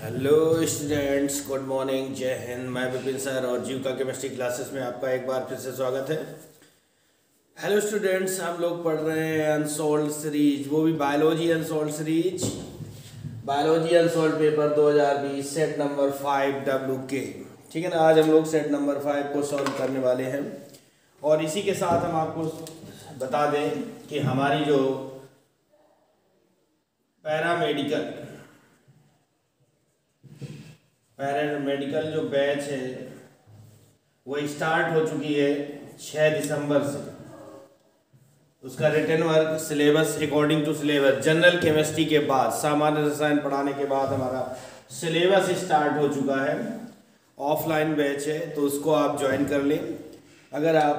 Hello students, good morning, जय हिंद। मैं Vipin sir और जीविका केमिस्ट्री क्लासेस में आपका एक बार फिर से स्वागत है। हेलो स्टूडेंट्स, हम लोग पढ़ रहे हैं अनसोल्ड सीरीज, वो भी biology unsold series, biology unsold paper 2020 set number 5 WK। ठीक है ना। आज हम लोग सेट नंबर 5 को सॉल्व करने वाले हैं और इसी के साथ हम आपको बता दें कि हमारी जो पैरामेडिकल जो बैच है वो स्टार्ट हो चुकी है 6 दिसंबर से। उसका written work syllabus according to syllabus general chemistry के बाद, सामान्य रसायन पढ़ाने के बाद हमारा सिलेबस स्टार्ट हो चुका है। ऑफलाइन बैच है तो उसको आप ज्वाइन कर लें अगर आप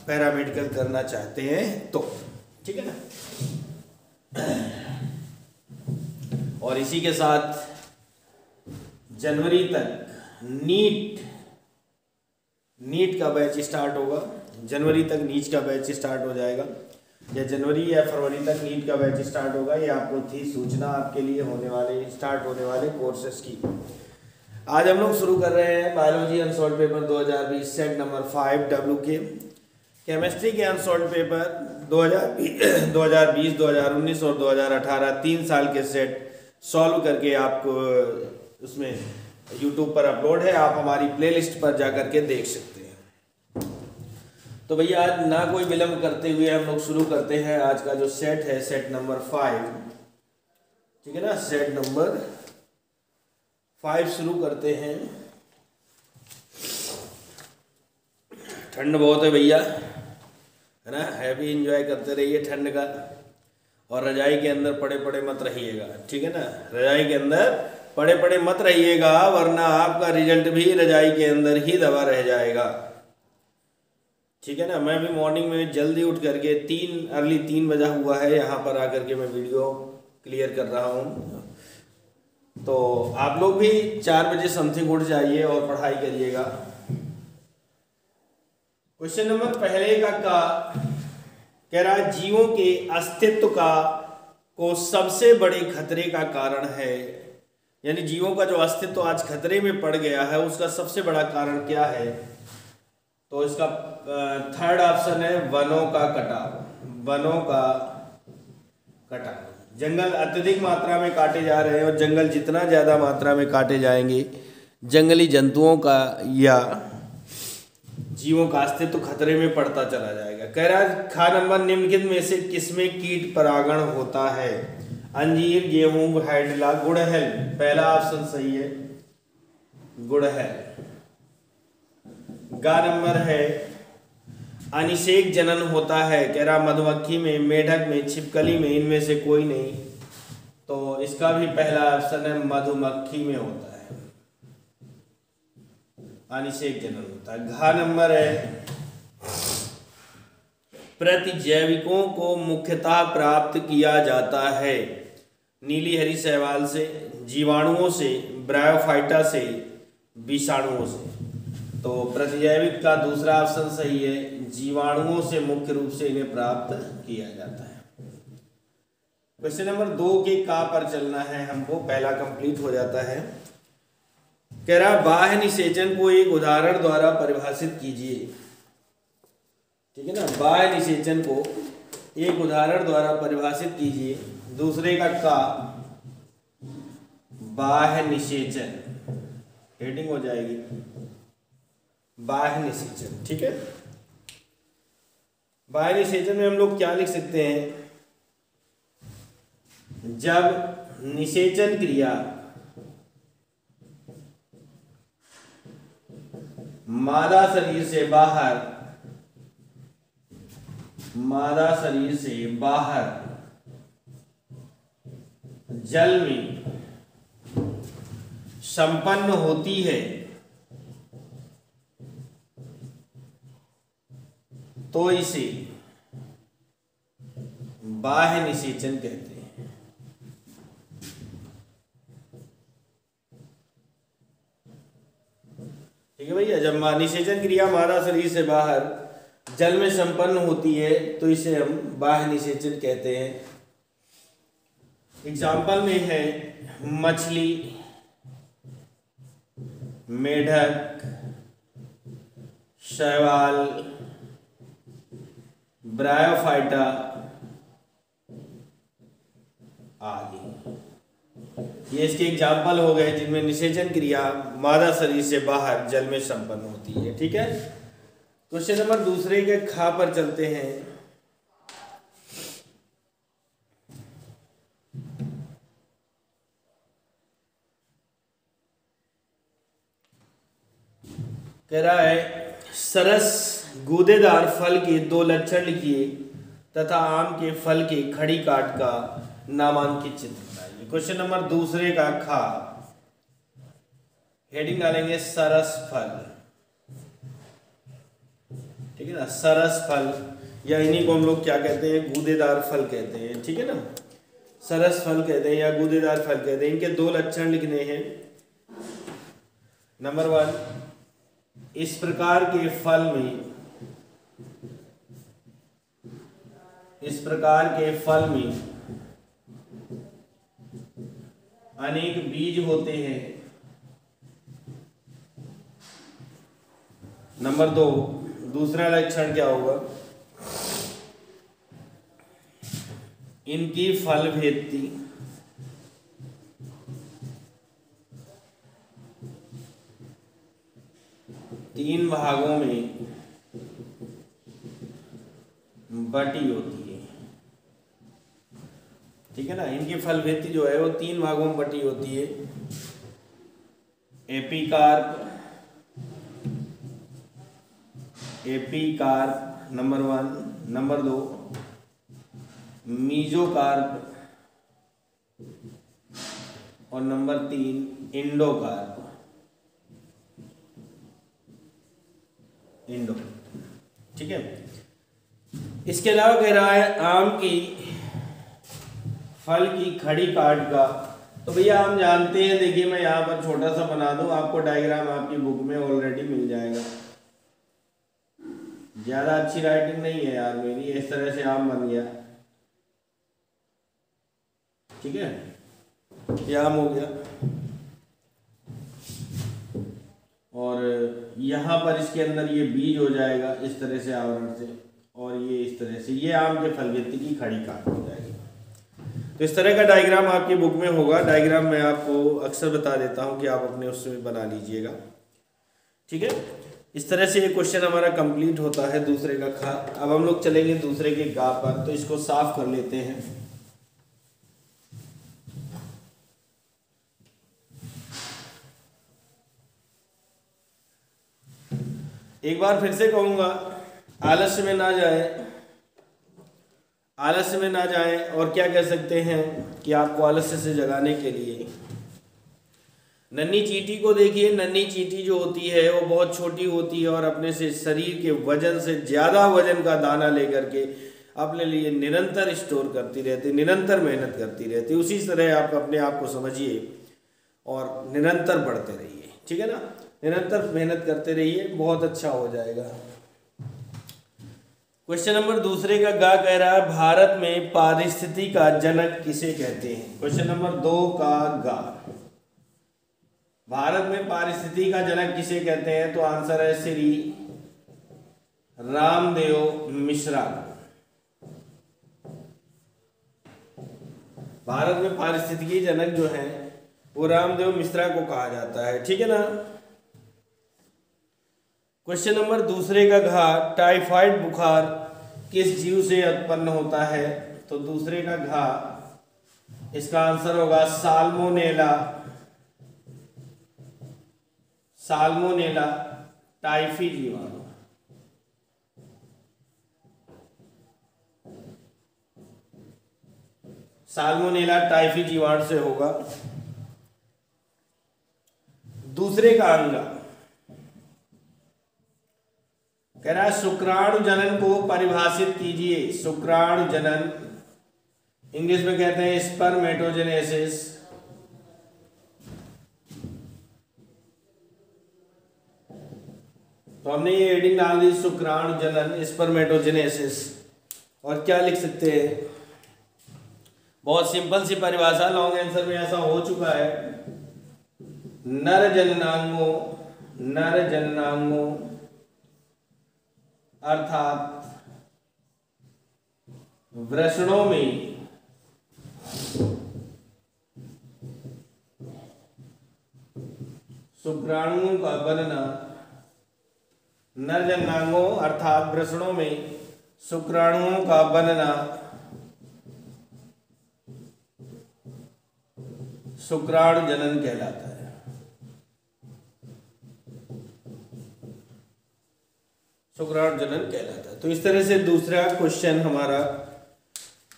पैरामेडिकल करना चाहते हैं तो। ठीक है ना। और इसी के साथ जनवरी तक नीट का बैच स्टार्ट होगा। जनवरी तक नीट का बैच स्टार्ट हो जाएगा या जनवरी या फरवरी तक नीट का बैच स्टार्ट होगा। ये आपको थी सूचना आपके लिए स्टार्ट होने वाले कोर्सेज की। आज हम लोग शुरू कर रहे हैं biology unsolved paper 2020 set number 5 WK। Chemistry के अनसॉल्व्ड पेपर 2020, 2019 और 2018 3 साल के सेट सॉल्व करके आपको उसमें YouTube पर अपलोड है, आप हमारी प्लेलिस्ट पर जाकर के देख सकते हैं। तो भैया आज ना कोई विलंब करते हुए हम लोग शुरू करते हैं आज का जो सेट है, सेट नंबर 5। ठीक है ना, सेट नंबर 5 शुरू करते हैं। ठंड बहुत है भैया, है ना। हैवी एंजॉय करते रहिए ठंड का और रजाई के अंदर पड़े पड़े मत रहिएगा। ठीक है ना, रजाई के अंदर पड़े पड़े मत रहिएगा वरना आपका रिजल्ट भी रजाई के अंदर ही दबा रह जाएगा। ठीक है ना। मैं भी मॉर्निंग में जल्दी उठ करके अर्ली 3 बजा हुआ है, यहाँ पर आकर के मैं वीडियो क्लियर कर रहा हूँ। तो आप लोग भी 4 बजे समथिंग उठ जाइए और पढ़ाई करिएगा। क्वेश्चन नंबर पहले का कह रहा है जीवों के अस्तित्व को सबसे बड़े खतरे का कारण है, यानी जीवों का जो अस्तित्व आज खतरे में पड़ गया है उसका सबसे बड़ा कारण क्या है। तो इसका थर्ड ऑप्शन है वनों का कटाव। वनों का कटाव, जंगल अत्यधिक मात्रा में काटे जा रहे हैं और जंगल जितना ज़्यादा मात्रा में काटे जाएंगे जंगली जंतुओं का या जीवों का अस्तित्व खतरे में पड़ता चला जाएगा। कह रहा है खा नंबर निम्नलिखित में से किसमें कीट परागण होता है। अंजीर, गेहूं, हैडला, गुड़हल। पहला ऑप्शन सही है, गुड़हल। गा नंबर है अनिषेक जनन होता है। कह रहा मधुमक्खी में, मेढक में, छिपकली में, इनमें से कोई नहीं। तो इसका भी पहला ऑप्शन है, मधुमक्खी में होता है, अनिषेक जनन होता है। घा नंबर है प्रतिजैविकों को मुख्यतः प्राप्त किया जाता है नीली हरी शैवाल से, जीवाणुओं से, ब्रायोफाइटा से, विषाणुओं से। तो प्रतिजैविक का दूसरा ऑप्शन सही है, जीवाणुओं से मुख्य रूप से इन्हें प्राप्त किया जाता है। क्वेश्चन नंबर 2 के का पर चलना है हमको, पहला कंप्लीट हो जाता है। कह रहा बाह्य निषेचन को एक उदाहरण द्वारा परिभाषित कीजिए। ठीक है ना, बाह्य निषेचन को एक उदाहरण द्वारा परिभाषित कीजिए। दूसरे का बाह्य निषेचन, हेडिंग हो जाएगी बाह्य निषेचन। ठीक है, बाह्य निषेचन में हम लोग क्या लिख सकते हैं, जब निषेचन क्रिया मादा शरीर से बाहर जल में संपन्न होती है तो इसे बाह्य निषेचन कहते हैं। ठीक है भैया, जब निषेचन क्रिया मादा शरीर से बाहर जल में संपन्न होती है तो इसे हम बाह्य निषेचन कहते हैं। एग्जाम्पल में है मछली, मेढक, शैवाल, ब्रायोफाइटा आदि। ये इसके एग्जाम्पल हो गए जिनमें निषेचन क्रिया मादा शरीर से बाहर जल में संपन्न होती है। ठीक है, क्वेश्चन नंबर दूसरे के खा पर चलते हैं। कह रहा है सरस गूदेदार फल के 2 लक्षण लिखिए तथा आम के फल के खड़ी काट का नामांकित चित्र बनाइए। क्वेश्चन नंबर दूसरे का खा, हेडिंग डालेंगे सरस फल। ठीक है ना, सरस फल या इन्हीं को हम लोग क्या कहते हैं, गूदेदार फल कहते हैं। ठीक है ना, सरस फल कहते हैं या गूदेदार फल कहते हैं। इनके 2 लक्षण लिखने हैं। नंबर 1, इस प्रकार के फल में अनेक बीज होते हैं। नंबर 2, दूसरा लक्षण क्या होगा, इनकी फल भेदती तीन भागों में बटी होती है। ठीक है ना, इनकी फल भेदती जो है वो 3 भागों में बटी होती है। एपीकार्प नंबर 1, नंबर 2 मीजोकार्प और नंबर 3 इंडोकार्प। ठीक है, इसके अलावा कह रहा है आम की फल की खड़ी काट का। तो भैया हम जानते हैं, देखिए मैं यहाँ पर छोटा सा बना दूं, आपको डायग्राम आपकी बुक में ऑलरेडी मिल जाएगा। ज्यादा अच्छी राइटिंग नहीं है यार मेरी, इस तरह से आम बन गया। ठीक है, ये आम हो गया और यहाँ पर इसके अंदर ये बीज हो जाएगा इस तरह से आवरण से, और ये इस तरह से, ये आम के फल व्यक्ति की खड़ी काट हो जाएगी। तो इस तरह का डायग्राम आपकी बुक में होगा। डायग्राम मैं आपको अक्सर बता देता हूँ कि आप अपने उसमें बना लीजिएगा। ठीक है, इस तरह से ये क्वेश्चन हमारा कंप्लीट होता है दूसरे का खा। अब हम लोग चलेंगे दूसरे के गा पर, तो इसको साफ कर लेते हैं। एक बार फिर से कहूंगा, आलस्य में ना जाए और क्या कह सकते हैं कि आपको आलस्य से जगाने के लिए नन्ही चींटी को देखिए। नन्ही चींटी जो होती है वो बहुत छोटी होती है और अपने से शरीर के वजन से ज़्यादा वजन का दाना लेकर के अपने लिए निरंतर स्टोर करती रहती, निरंतर मेहनत करती रहती। उसी तरह आप अपने आप को समझिए और निरंतर बढ़ते रहिए। ठीक है ना, निरंतर मेहनत करते रहिए, बहुत अच्छा हो जाएगा। क्वेश्चन नंबर दूसरे का गा कह रहा है भारत में पारिस्थितिकी का जनक किसे कहते हैं। क्वेश्चन नंबर 2 का गा, भारत में पारिस्थितिकी का जनक किसे कहते हैं। तो आंसर है श्री रामदेव मिश्रा। भारत में पारिस्थितिकी जनक जो है वो रामदेव मिश्रा को कहा जाता है। ठीक है ना। क्वेश्चन नंबर दूसरे का घा, टाइफाइड बुखार किस जीव से उत्पन्न होता है। तो दूसरे का घा, इसका आंसर होगा साल्मोनेला। साल्मोनेला टाइफी जीवाणु। साल्मोनेला टाइफी जीवाणु से होगा। दूसरे का अंग कह रहा है शुक्राणु जनन को परिभाषित कीजिए। शुक्राणु जनन इंग्लिश में कहते हैं स्पर्मेटोजेनेसिस। तो हमने ये हेडिंग डाल दी शुक्राणु जनन स्पर्मेटोजेनेसिस। और क्या लिख सकते हैं, बहुत सिंपल सी परिभाषा, लॉन्ग आंसर में ऐसा हो चुका है। नर जननांगों अर्थात वृषणों में शुक्राणुओं का बनना, नर जननांगों अर्थात वृषणों में शुक्राणुओं का बनना शुक्राणु जनन कहलाता है। शुक्राणु जनन कहलाता है। तो इस तरह से दूसरा क्वेश्चन हमारा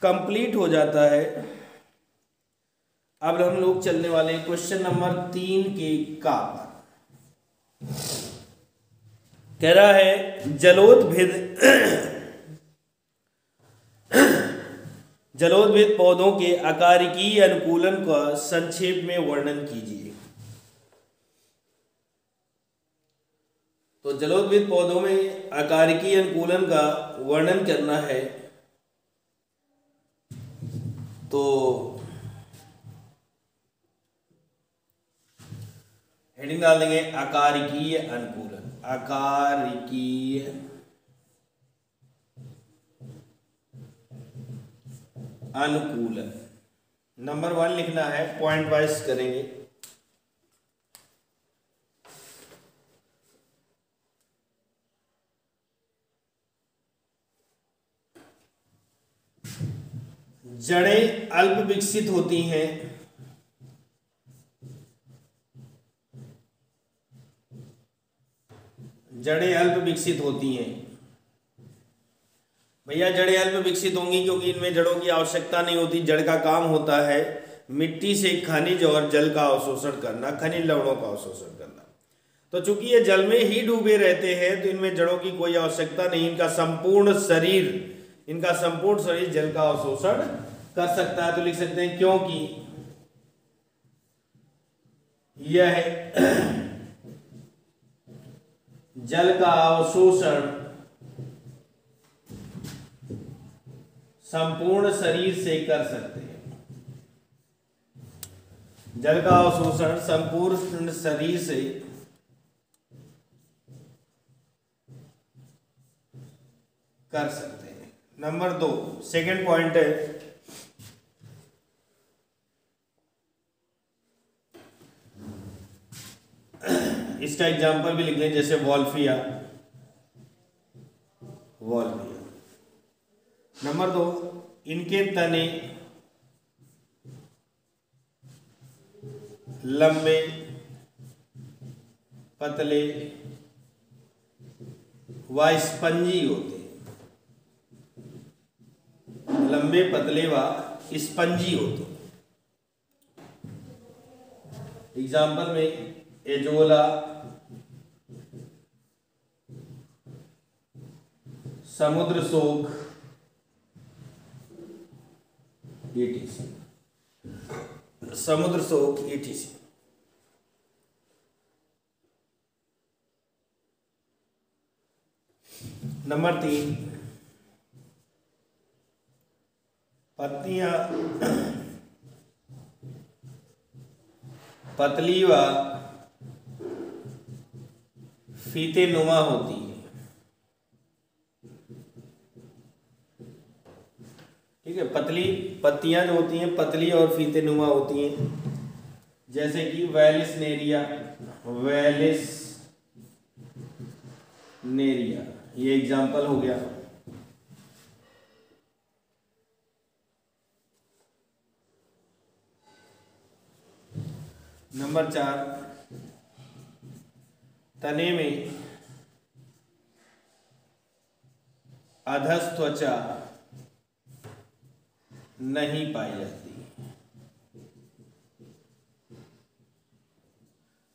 कंप्लीट हो जाता है। अब हम लोग चलने वाले हैं क्वेश्चन नंबर 3 के का पर। कह रहा है जलोद्भिद पौधों के आकारिकीय अनुकूलन का संक्षेप में वर्णन कीजिए। तो जलोद्भिद पौधों में आकारिकीय अनुकूलन का वर्णन करना है, तो हेडिंग डाल देंगे आकारिकीय अनुकूलन। आकारिकीय अनुकूलन नंबर 1 लिखना है, पॉइंट वाइज करेंगे। जड़ें अल्प विकसित होती हैं। जड़ें अल्प विकसित होती हैं। भैया जड़ें अल्प विकसित होंगी क्योंकि इनमें जड़ों की आवश्यकता नहीं होती। जड़ का काम होता है मिट्टी से खनिज और जल का अवशोषण करना, खनिज लवणों का अवशोषण करना। तो चूंकि ये जल में ही डूबे रहते हैं तो इनमें जड़ों की कोई आवश्यकता नहीं। इनका संपूर्ण शरीर जल का अवशोषण कर सकता है। तो लिख सकते हैं क्योंकि यह जल का अवशोषण संपूर्ण शरीर से कर सकते हैं। जल का अवशोषण संपूर्ण शरीर से कर सकते हैं। नंबर 2 सेकंड पॉइंट है, इसका एग्जांपल भी लिख लें, जैसे वॉल्फिया। नंबर 2 इनके तने लंबे पतले व स्पंजी होते हैं। लंबे पतले व स्पंजी होते हैं। एग्जाम्पल में एजोला, समुद्र शोक, etc. समुद्र शोक etc. नंबर 3 पत्तियां पतली व फीते नुमा होती है। ठीक है, पतली पत्तियां जो होती हैं पतली और फीते नुमा होती हैं, जैसे कि वेलिसनेरिया, ये एग्जाम्पल हो गया। नंबर 4 तने में अधस्त्वचा नहीं पाई जाती।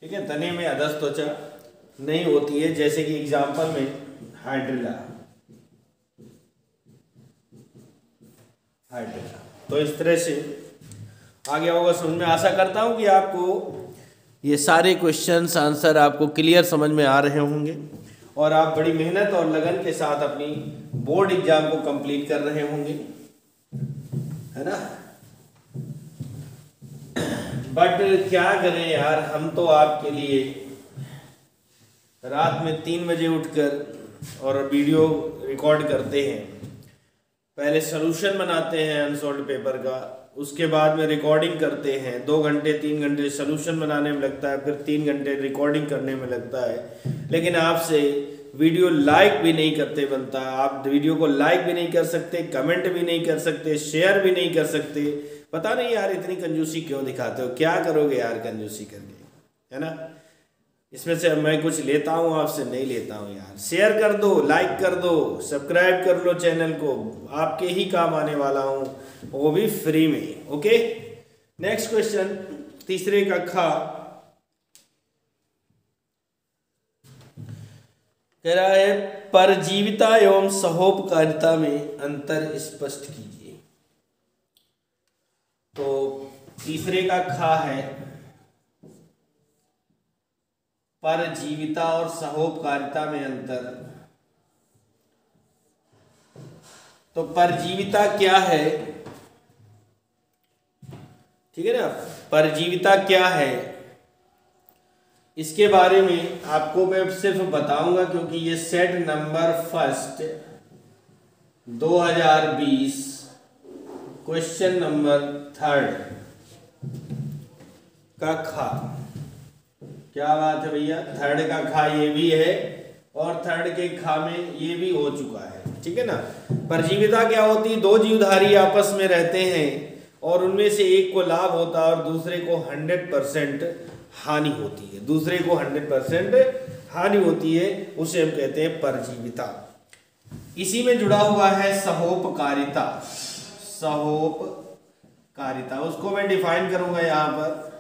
ठीक है, तने में अधस्त्वचा नहीं होती है, जैसे कि एग्जाम्पल में हाइड्रिला। तो इस तरह से आ गया होगा समझ में। आशा करता हूं कि आपको ये सारे क्वेश्चंस आंसर आपको क्लियर समझ में आ रहे होंगे और आप बड़ी मेहनत और लगन के साथ अपनी बोर्ड एग्जाम को कंप्लीट कर रहे होंगे, है ना। बट क्या करें यार, हम तो आपके लिए रात में 3 बजे उठकर और वीडियो रिकॉर्ड करते हैं। पहले सॉल्यूशन बनाते हैं अनसॉल्व्ड पेपर का, उसके बाद में रिकॉर्डिंग करते हैं। 2 घंटे 3 घंटे सॉल्यूशन बनाने में लगता है, फिर 3 घंटे रिकॉर्डिंग करने में लगता है। लेकिन आपसे वीडियो लाइक भी नहीं करते बनता। आप वीडियो को लाइक भी नहीं कर सकते, कमेंट भी नहीं कर सकते, शेयर भी नहीं कर सकते। पता नहीं यार इतनी कंजूसी क्यों दिखाते हो, क्या करोगे यार कंजूसी करके, है ना। इसमें से मैं कुछ लेता हूँ आपसे, नहीं लेता हूँ यार। शेयर कर दो, लाइक कर दो, सब्सक्राइब कर लो चैनल को, आपके ही काम आने वाला हूँ, वो भी फ्री में। ओके, नेक्स्ट क्वेश्चन, तीसरे का खा कह रहा है परजीविता एवं सहोपकारिता में अंतर स्पष्ट कीजिए। तो तीसरे का खा है परजीविता और सहोपकारिता में अंतर। तो परजीविता क्या है, ठीक है ना, परजीविता क्या है इसके बारे में आपको मैं सिर्फ बताऊंगा, क्योंकि ये set number first 2020 question number 3 का खा। क्या बात है भैया, 3 का खा ये भी है और 3 के खा में ये भी हो चुका है, ठीक है ना। परजीविता क्या होती है, 2 जीवधारी आपस में रहते हैं और उनमें से एक को लाभ होता है और दूसरे को 100% हानि होती है, दूसरे को 100% हानि होती है, उसे हम कहते हैं परजीविता। इसी में जुड़ा हुआ है सहोपकारिता। सहोपकारिता उसको मैं डिफाइन करूंगा यहां पर।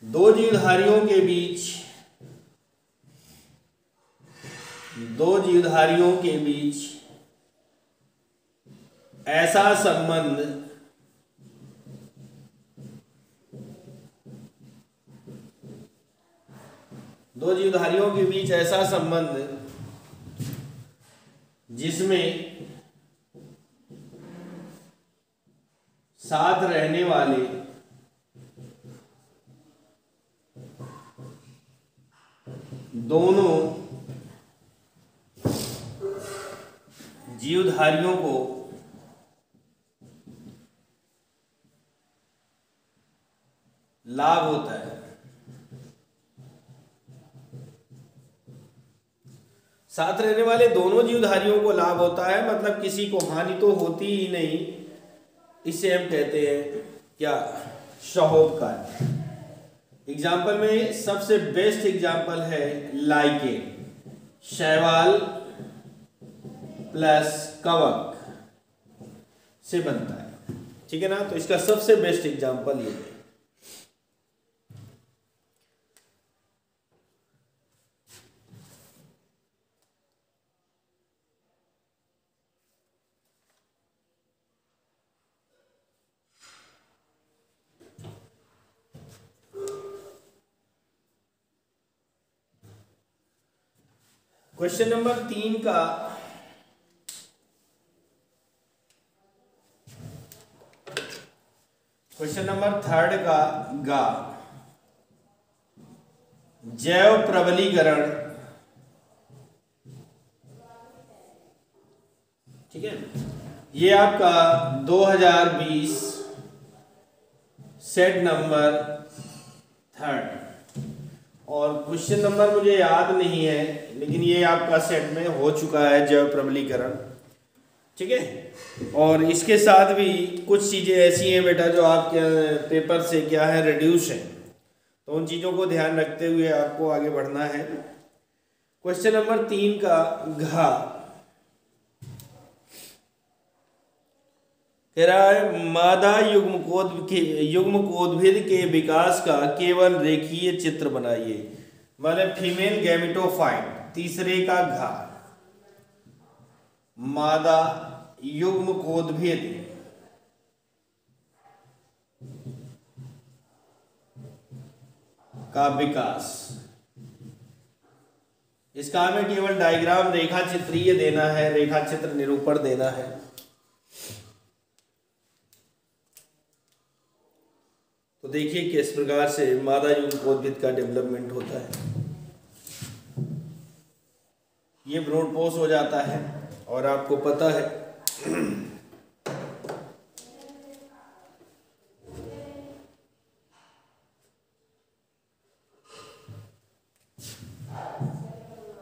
दो जीवधारियों के बीच ऐसा संबंध जिसमें साथ रहने वाले दोनों जीवधारियों को लाभ होता है। साथ रहने वाले दोनों जीवधारियों को लाभ होता है, मतलब किसी को हानि तो होती ही नहीं। इसे हम कहते हैं क्या, सहोपकारी। एग्जाम्पल में सबसे बेस्ट एग्जाम्पल है लाइकेन, शैवाल प्लस कवक से बनता है, ठीक है ना। तो इसका सबसे बेस्ट एग्जाम्पल ये है। क्वेश्चन नंबर 3 का क्वेश्चन नंबर 3 का गा जैव प्रबलीकरण, ठीक है। ये आपका 2020 सेट नंबर 3 और क्वेश्चन नंबर मुझे याद नहीं है, लेकिन ये आपका सेट में हो चुका है जैव प्रबलीकरण, ठीक है। और इसके साथ भी कुछ चीज़ें ऐसी हैं बेटा जो आपके पेपर से क्या है रिड्यूस है, तो उन चीज़ों को ध्यान रखते हुए आपको आगे बढ़ना है। क्वेश्चन नंबर 3 का घा कह रहा है मादा युग्मकोद्भिद के विकास का केवल रेखीय चित्र बनाइए, मतलब फीमेल गैमेटोफाइट। तीसरे का घा मादा युग्मकोद्भिद का विकास, इसका हमें केवल डायग्राम रेखा चित्रीय देना है, रेखा चित्र निरूपण देना है। तो देखिए किस प्रकार से मादा युग्मकोद्भिद का डेवलपमेंट होता है। ये ब्रॉडपोस्ट हो जाता है और आपको पता है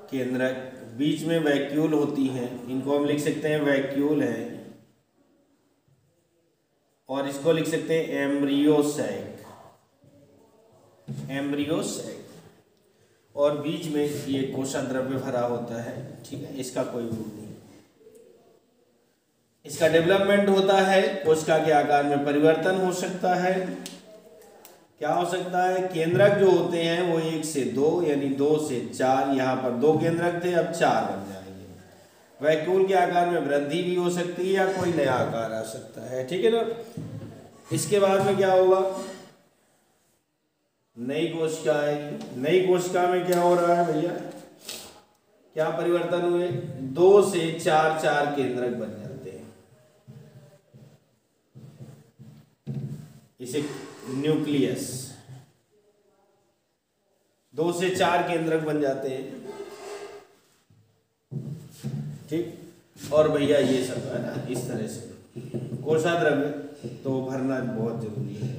केंद्रक, बीच में वैक्यूल होती हैं, इनको हम लिख सकते हैं वैक्यूल है, और इसको लिख सकते हैं एम्ब्रियोसैक, एम्ब्रियोसैक, और बीच में ये कोशा द्रव्य भरा होता है। ठीक है, इसका कोई रूप नहीं। इसका डेवलपमेंट होता है, कोशिका के आकार में परिवर्तन हो सकता है। क्या हो सकता है, केंद्रक जो होते हैं वो 1 से 2 यानी 2 से 4, यहाँ पर 2 केंद्रक थे अब 4 बन जाएंगे। वैक्यूल के आकार में वृद्धि भी हो सकती है या कोई नया आकार आ सकता है। ठीक है ना। इसके बाद में क्या होगा, नई कोशिका आएगी। नई कोशिका में क्या हो रहा है भैया, क्या परिवर्तन हुए, 2 से 4 4 केंद्रक बन जाते हैं। इसे न्यूक्लियस, 2 से 4 केंद्रक बन जाते हैं। ठीक, और भैया ये सब है ना, इस तरह से कोशा द्रव्य तो भरना बहुत जरूरी है।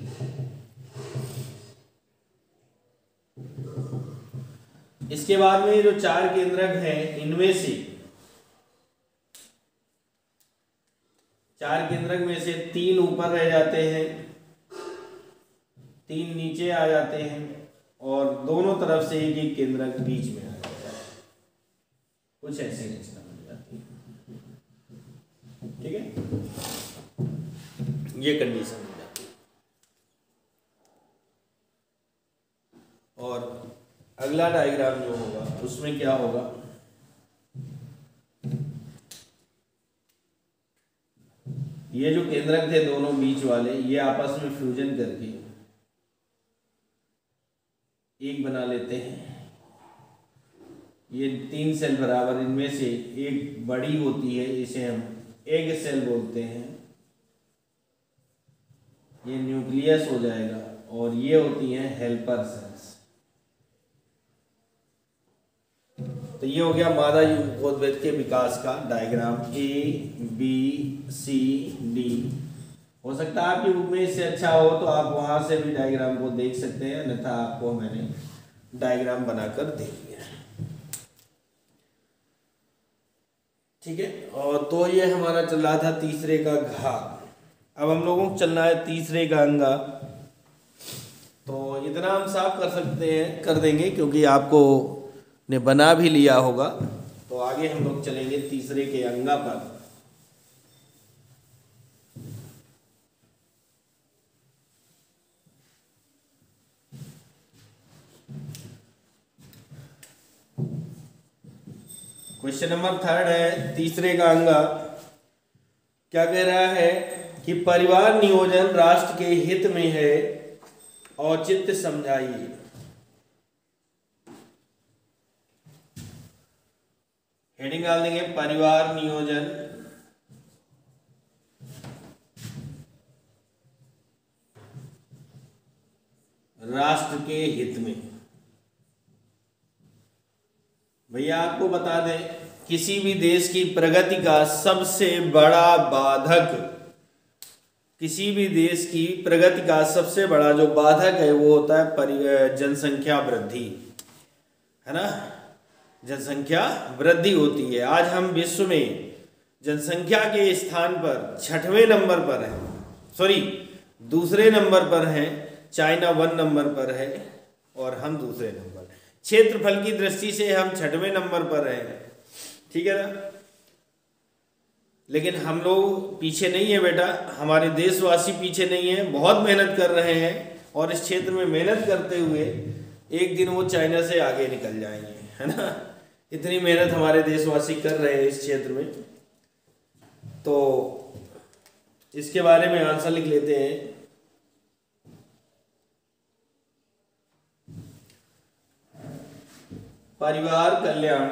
इसके बाद में जो 4 केंद्रक हैं, इनमें से 4 केंद्रक में से 3 ऊपर रह जाते हैं, 3 नीचे आ जाते हैं, और दोनों तरफ से एक एक केंद्रक बीच में आ जाता है। कुछ ऐसी रचना बन जाती है। ठीक है, ये कंडीशन बन जाती है। और अगला डायग्राम जो होगा उसमें क्या होगा, ये जो केंद्रक थे दोनों बीच वाले, ये आपस में फ्यूजन करके एक बना लेते हैं। ये 3 सेल बराबर, इनमें से एक बड़ी होती है, इसे हम एग सेल बोलते हैं। ये न्यूक्लियस हो जाएगा, और ये होती हैं हेल्पर सेल्स। तो ये हो गया मादा युग्मकोद्भिद के विकास का डायग्राम, ABCD। हो सकता है आपकी बुक में इससे अच्छा हो तो आप वहां से भी डायग्राम को देख सकते हैं, अन्यथा आपको मैंने डायग्राम बनाकर दे दिया। ठीक है, और तो ये हमारा चल रहा था तीसरे का घा। अब हम लोगों को चलना है तीसरे का अंगा। तो इतना हम साफ कर सकते हैं, कर देंगे, क्योंकि आपको ने बना भी लिया होगा। तो आगे हम लोग चलेंगे तीसरे के अंगा पर। क्वेश्चन नंबर 3 है, तीसरे का अंगा क्या कह रहा है कि परिवार नियोजन राष्ट्र के हित में है, औचित्य समझाइए। हेडिंग डाल देंगे परिवार नियोजन राष्ट्र के हित में। भैया आपको बता दें, किसी भी देश की प्रगति का सबसे बड़ा बाधक, किसी भी देश की प्रगति का सबसे बड़ा जो बाधक है वो होता है जनसंख्या वृद्धि, है ना। जनसंख्या वृद्धि होती है। आज हम विश्व में जनसंख्या के स्थान पर 6वें नंबर पर हैं, सॉरी दूसरे नंबर पर हैं। चाइना 1 नंबर पर है और हम दूसरे नंबर। क्षेत्रफल की दृष्टि से हम 6वें नंबर पर हैं, ठीक है ना। लेकिन हम लोग पीछे नहीं है बेटा, हमारे देशवासी पीछे नहीं है, बहुत मेहनत कर रहे हैं, और इस क्षेत्र में मेहनत करते हुए एक दिन वो चाइना से आगे निकल जाएंगे, है ना। इतनी मेहनत हमारे देशवासी कर रहे हैं इस क्षेत्र में। तो इसके बारे में आंसर लिख लेते हैं। परिवार कल्याण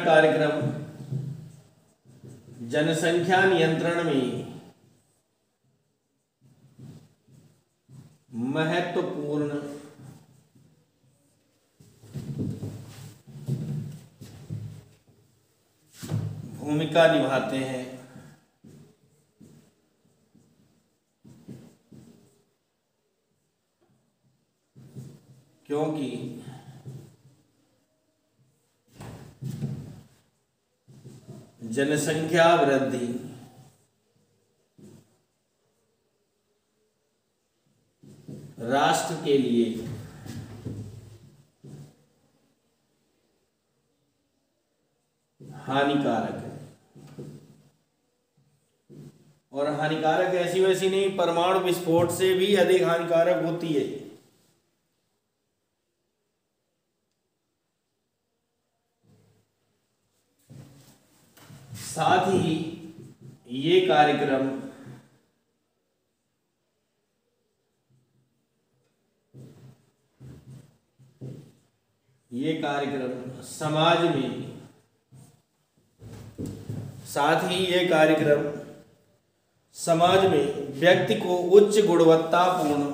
कार्यक्रम जनसंख्या नियंत्रण में महत्वपूर्ण भूमिका निभाते हैं। क्योंकि जनसंख्या वृद्धि राष्ट्र के लिए हानिकारक है, और हानिकारक ऐसी वैसी नहीं, परमाणु विस्फोट से भी अधिक हानिकारक होती है। साथ ही ये कार्यक्रम समाज में, साथ ही ये कार्यक्रम समाज में व्यक्ति को उच्च गुणवत्तापूर्ण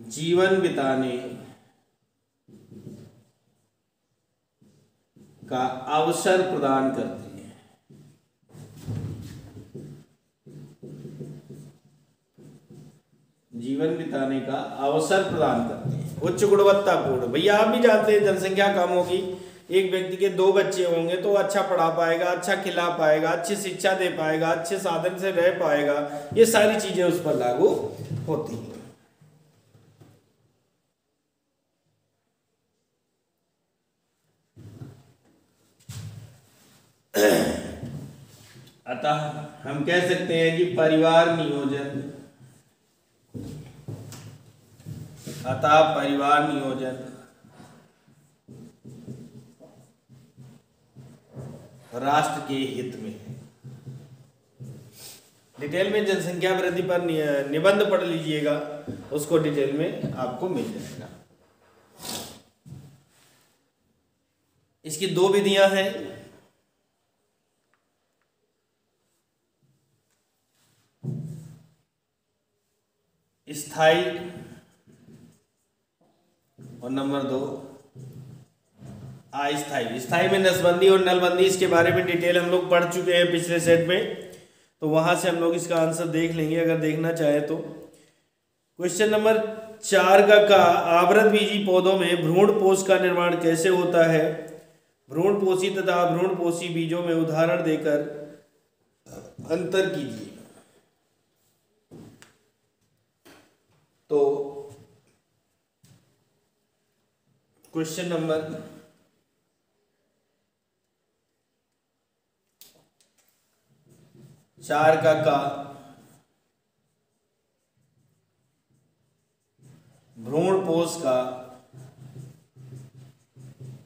जीवन बिताने का अवसर प्रदान करती है। जीवन बिताने का अवसर प्रदान करते हैं। उच्च गुणवत्तापूर्ण, भैया आप भी जानते हैं जनसंख्या कम होगी, एक व्यक्ति के 2 बच्चे होंगे तो अच्छा पढ़ा पाएगा, अच्छा खिला पाएगा, अच्छी शिक्षा दे पाएगा, अच्छे साधन से रह पाएगा, ये सारी चीजें उस पर लागू होती हैं। अतः हम कह सकते हैं कि परिवार नियोजन राष्ट्र के हित में है। डिटेल में जनसंख्या वृद्धि पर निबंध पढ़ लीजिएगा, उसको डिटेल में आपको मिल जाएगा। इसकी 2 विधियां हैं। स्थाई और नंबर 2 अस्थाई। स्थाई में नसबंदी और नलबंदी, इसके बारे में डिटेल हम लोग पढ़ चुके हैं पिछले सेट में, तो वहां से हम लोग इसका आंसर देख लेंगे अगर देखना चाहे तो। क्वेश्चन नंबर 4 का आवृतबीजी पौधों में भ्रूणपोष का निर्माण कैसे होता है? भ्रूणपोषी तथा भ्रूणपोषी बीजों में उदाहरण देकर अंतर कीजिए। तो क्वेश्चन नंबर 4 का भ्रूणपोष का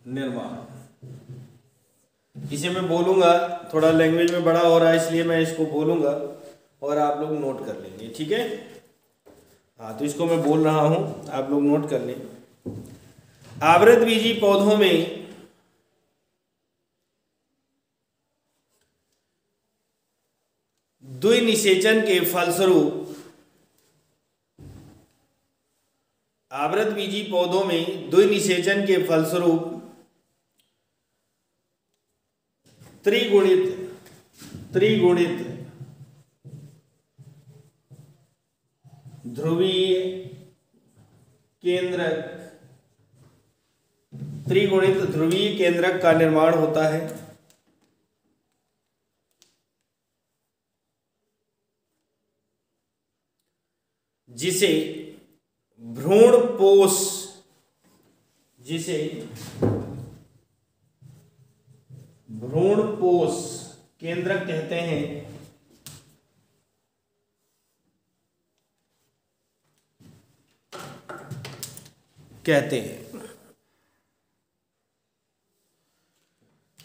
निर्माण, इसे मैं बोलूंगा, थोड़ा लैंग्वेज में बड़ा हो रहा है इसलिए मैं इसको बोलूंगा और आप लोग नोट कर लेंगे, ठीक है? हाँ, तो इसको मैं बोल रहा हूं, आप लोग नोट कर लें। आवृतबीजी पौधों में द्विनिषेचन के फलस्वरूप त्रिगुणित ध्रुवीय केंद्रक का निर्माण होता है, जिसे भ्रूणपोष केंद्रक कहते हैं।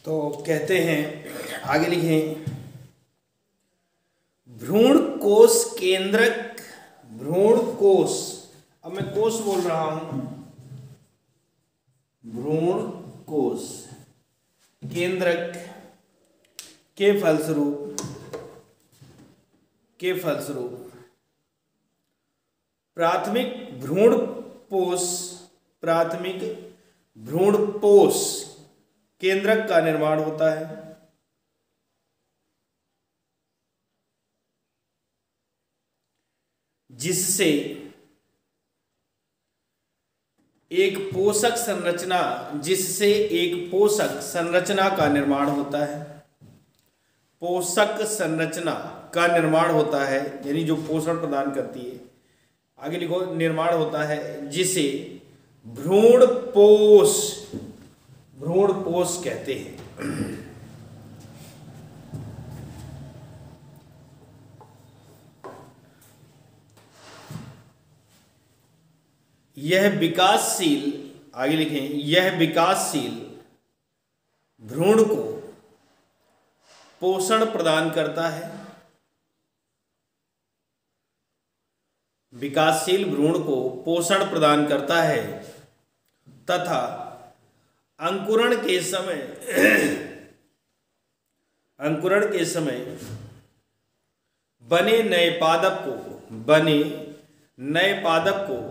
तो कहते हैं, आगे लिखें, भ्रूण कोष केंद्रक, भ्रूण कोष, अब मैं कोष बोल रहा हूं, भ्रूण कोष केंद्रक के फलस्वरूप प्राथमिक भ्रूणपोष केंद्रक का निर्माण होता है। जिससे एक पोषक संरचना का निर्माण होता है। पोषक संरचना का निर्माण होता है, यानी जो पोषण प्रदान करती है। आगे लिखो, निर्माण होता है, जिसे भ्रूणपोष कहते हैं। यह विकासशील, आगे लिखें, यह विकासशील भ्रूण को पोषण प्रदान करता है। विकासशील भ्रूण को पोषण प्रदान करता है तथा अंकुरण के समय बने नए पादप को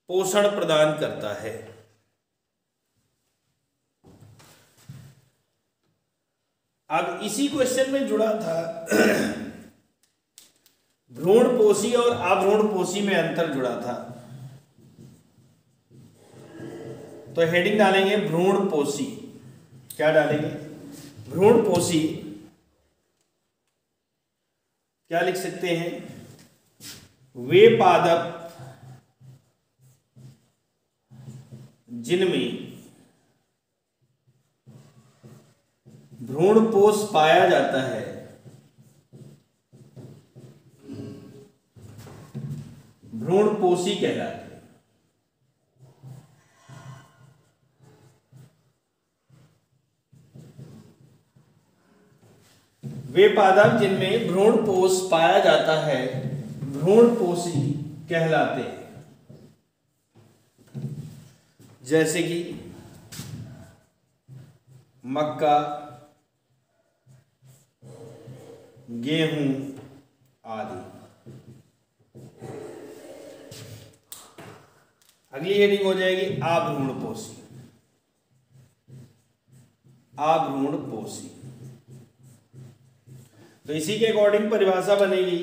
पोषण प्रदान करता है। अब इसी क्वेश्चन में जुड़ा था भ्रूणपोषी और अभ्रूणपोषी में अंतर जुड़ा था। तो हेडिंग डालेंगे भ्रूणपोषी। क्या डालेंगे? भ्रूणपोषी। क्या लिख सकते हैं? वे पादप जिनमें भ्रूणपोष पाया जाता है, भ्रूणपोषी कहलाते हैं। वे पादप जिनमें भ्रूणपोष पाया जाता है भ्रूणपोषी कहलाते हैं। जैसे कि मक्का, गेहूं आदि। अगली हेडिंग हो जाएगी अभ्रूणपोषी। अभ्रूणपोषी, तो इसी के अकॉर्डिंग परिभाषा बनेगी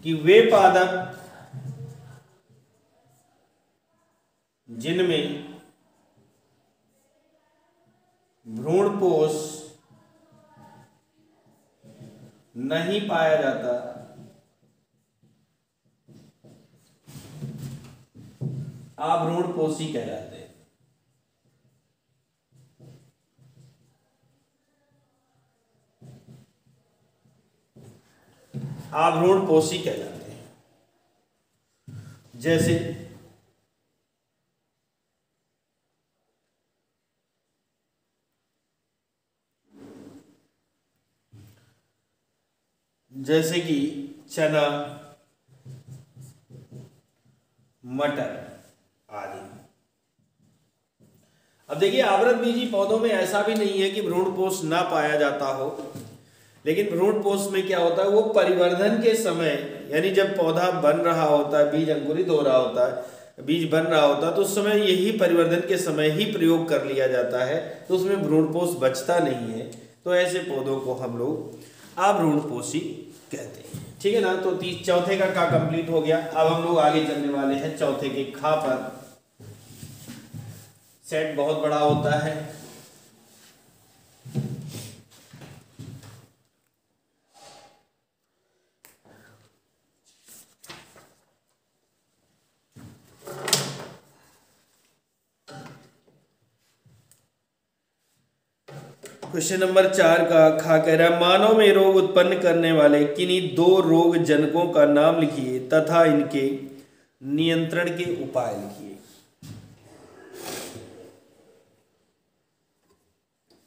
कि वे पादप जिनमें भ्रूणपोष नहीं पाया जाता अभ्रूणपोषी कहलाते हैं। अभ्रूणपोषी कहलाते हैं। जैसे कि चना, मटर आदि। अब देखिए, आवृतबीजी पौधों में ऐसा भी नहीं है कि भ्रूणपोष ना पाया जाता हो, लेकिन भ्रूणपोष में क्या होता है, वो परिवर्धन के समय, यानी जब पौधा बन रहा होता है, बीज अंकुरित हो रहा होता है, बीज बन रहा होता है, तो उस समय यही परिवर्धन के समय ही प्रयोग कर लिया जाता है, तो उसमें भ्रूणपोष बचता नहीं है। तो ऐसे पौधों को हम लोग अभ्रूणपोषी कहते हैं। ठीक है ना। तो चौथे का कंप्लीट हो गया। अब हम लोग आगे चलने वाले हैं चौथे के खा पर। सेट बहुत बड़ा होता है। क्वेश्चन नंबर 4 का खा कह रहा है मानव में रोग उत्पन्न करने वाले किन्हीं 2 रोग जनकों का नाम लिखिए तथा इनके नियंत्रण के उपाय लिखिए।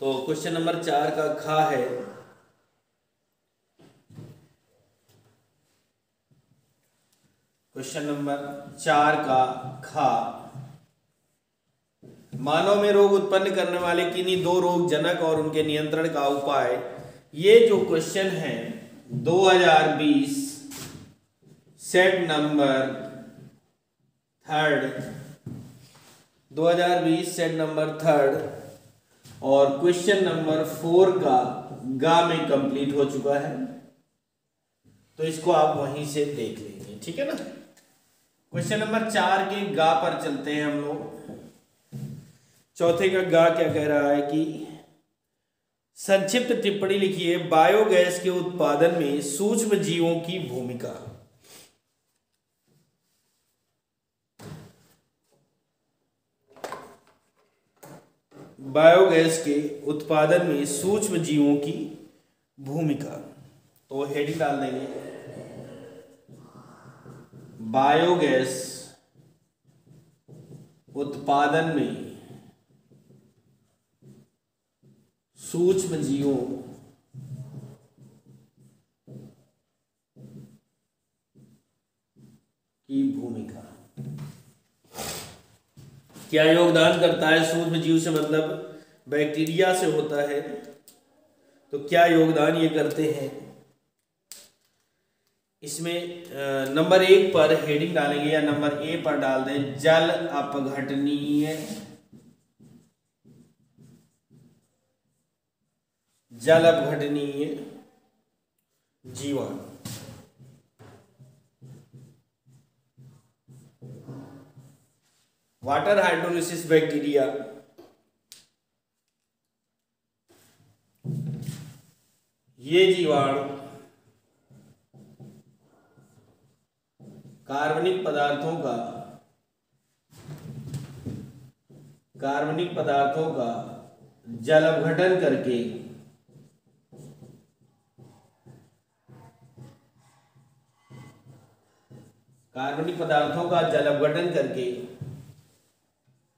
तो क्वेश्चन नंबर 4 का खा है क्वेश्चन नंबर 4 का खा मानव में रोग उत्पन्न करने वाले किन्हीं 2 रोग जनक और उनके नियंत्रण का उपाय। ये जो क्वेश्चन है 2020 सेट नंबर 3 2020 सेट नंबर 3 और क्वेश्चन नंबर 4 का गा में कंप्लीट हो चुका है, तो इसको आप वहीं से देख लेंगे, ठीक है ना। क्वेश्चन नंबर 4 के गा पर चलते हैं हम लोग। चौथे का गा क्या कह रहा है कि संक्षिप्त टिप्पणी लिखिए बायोगैस के उत्पादन में सूक्ष्म जीवों की भूमिका। बायोगैस के उत्पादन में सूक्ष्म जीवों की भूमिका, तो हेडिंग डाल देंगे बायोगैस उत्पादन में सूक्ष्म जीवों की भूमिका। क्या योगदान करता है सूक्ष्म जीव से, मतलब बैक्टीरिया से होता है, तो क्या योगदान ये करते हैं। इसमें नंबर 1 पर हेडिंग डालेंगे या नंबर ए पर डाल दें जल अपघटनीय जीवाणु। वाटर हाइड्रोलिसिस बैक्टीरिया ये जीवाणु कार्बनिक पदार्थों का जल अपघटन करके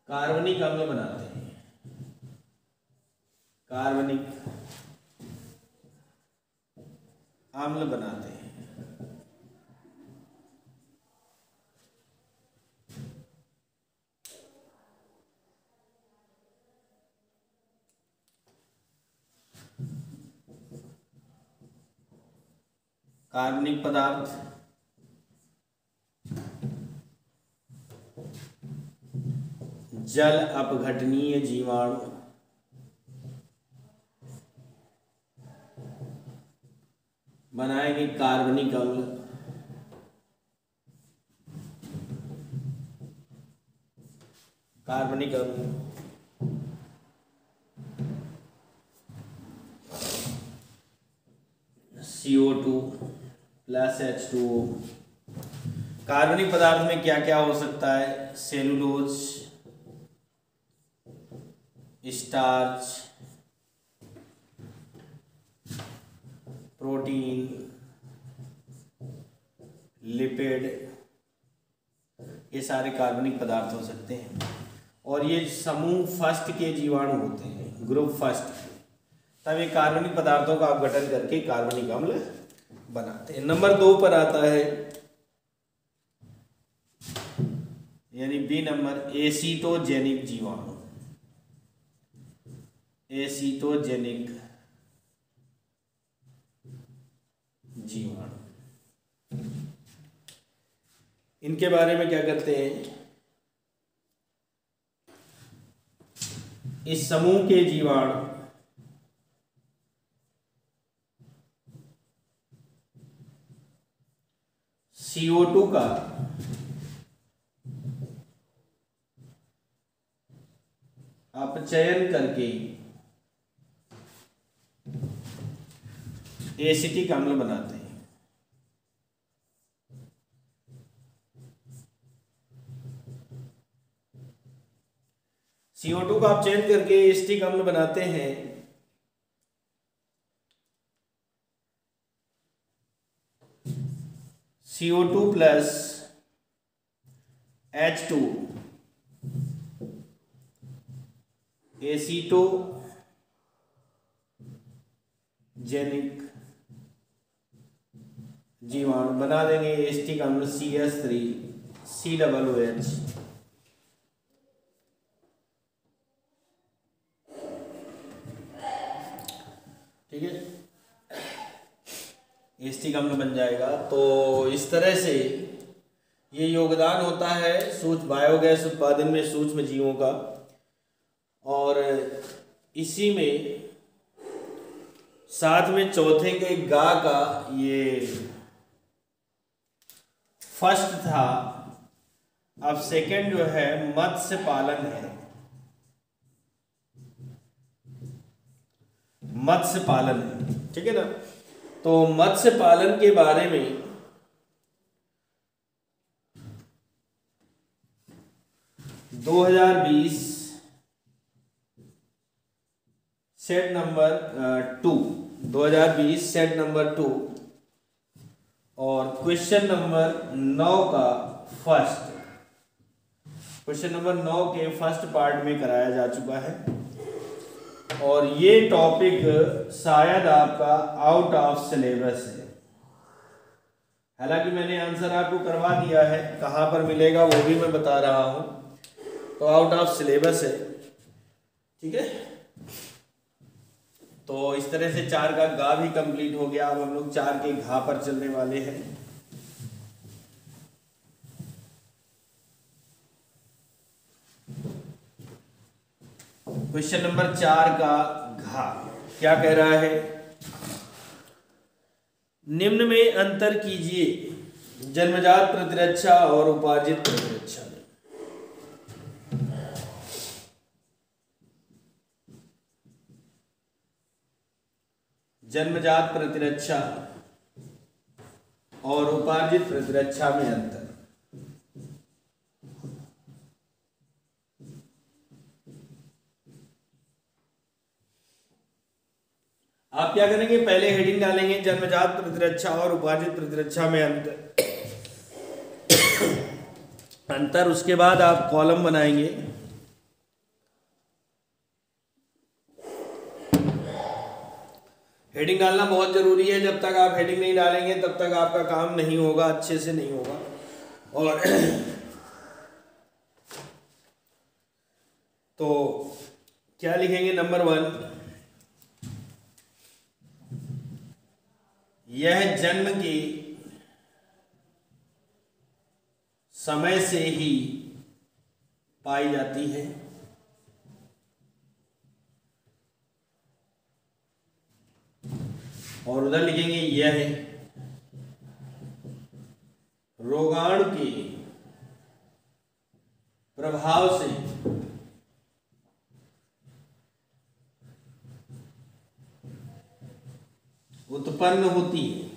कार्बनिक अम्ल बनाते हैं। कार्बनिक पदार्थ जल अपघटनीय जीवाणु बनाएंगे कार्बनिक अम्ल। CO2 plus H2O। कार्बनिक पदार्थ में क्या क्या हो सकता है, सेलुलोज, स्टार्च, प्रोटीन, लिपिड, ये सारे कार्बनिक पदार्थ हो सकते हैं। और ये समूह फर्स्ट के जीवाणु होते हैं, ग्रुप फर्स्ट, तब ये कार्बनिक पदार्थों का अपघटन करके कार्बनिक अम्ल बनाते हैं। नंबर 2 पर आता है यानी बी नंबर एसीटोजेनिक जीवाणु। इनके बारे में क्या करते हैं, इस समूह के जीवाणु CO2 का अपचयन करके एसिटिक अम्ल बनाते हैं। CO2 का अपचयन करके एसिटिक अम्ल बनाते हैं CO2 प्लस H2 एसीटोजेनिक जीवाणु बना देंगे एसिटिक अम्ल CH3COOH। ठीक है, एसिटिक अम्ल बन जाएगा। तो इस तरह से ये योगदान होता है सूक्ष्म बायोगैस उत्पादन में सूक्ष्म जीवों का। और इसी में साथ में चौथे के गा का ये फर्स्ट था। अब सेकंड जो है मत्स्य पालन है। मत्स्य पालन है, ठीक है ना। तो मत्स्य पालन के बारे में दो 2020 सेट नंबर 2 2020 सेट नंबर 2 और क्वेश्चन नंबर 9 का फर्स्ट क्वेश्चन नंबर 9 के फर्स्ट पार्ट में कराया जा चुका है। और ये टॉपिक शायद आपका आउट ऑफ सिलेबस है। हालांकि मैंने आंसर आपको करवा दिया है, कहाँ पर मिलेगा वो भी मैं बता रहा हूं। तो आउट ऑफ सिलेबस है, ठीक है। तो इस तरह से 4 का गा भी कंप्लीट हो गया। अब हम लोग 4 के घा पर चलने वाले हैं। क्वेश्चन नंबर 4 का घा क्या कह रहा है? निम्न में अंतर कीजिए जन्मजात प्रतिरक्षा और उपार्जित प्रतिरक्षा में। जन्मजात प्रतिरक्षा और उपार्जित प्रतिरक्षा में अंतर। आप क्या करेंगे? पहले हेडिंग डालेंगे जन्मजात प्रतिरक्षा और उपार्जित प्रतिरक्षा में अंतर। उसके बाद आप कॉलम बनाएंगे। हेडिंग डालना बहुत जरूरी है। जब तक आप हेडिंग नहीं डालेंगे तब तक आपका काम नहीं होगा, अच्छे से नहीं होगा। और तो क्या लिखेंगे? नंबर 1, यह जन्म के समय से ही पाई जाती है। और उधर लिखेंगे यह रोगाणु के प्रभाव से उत्पन्न होती है।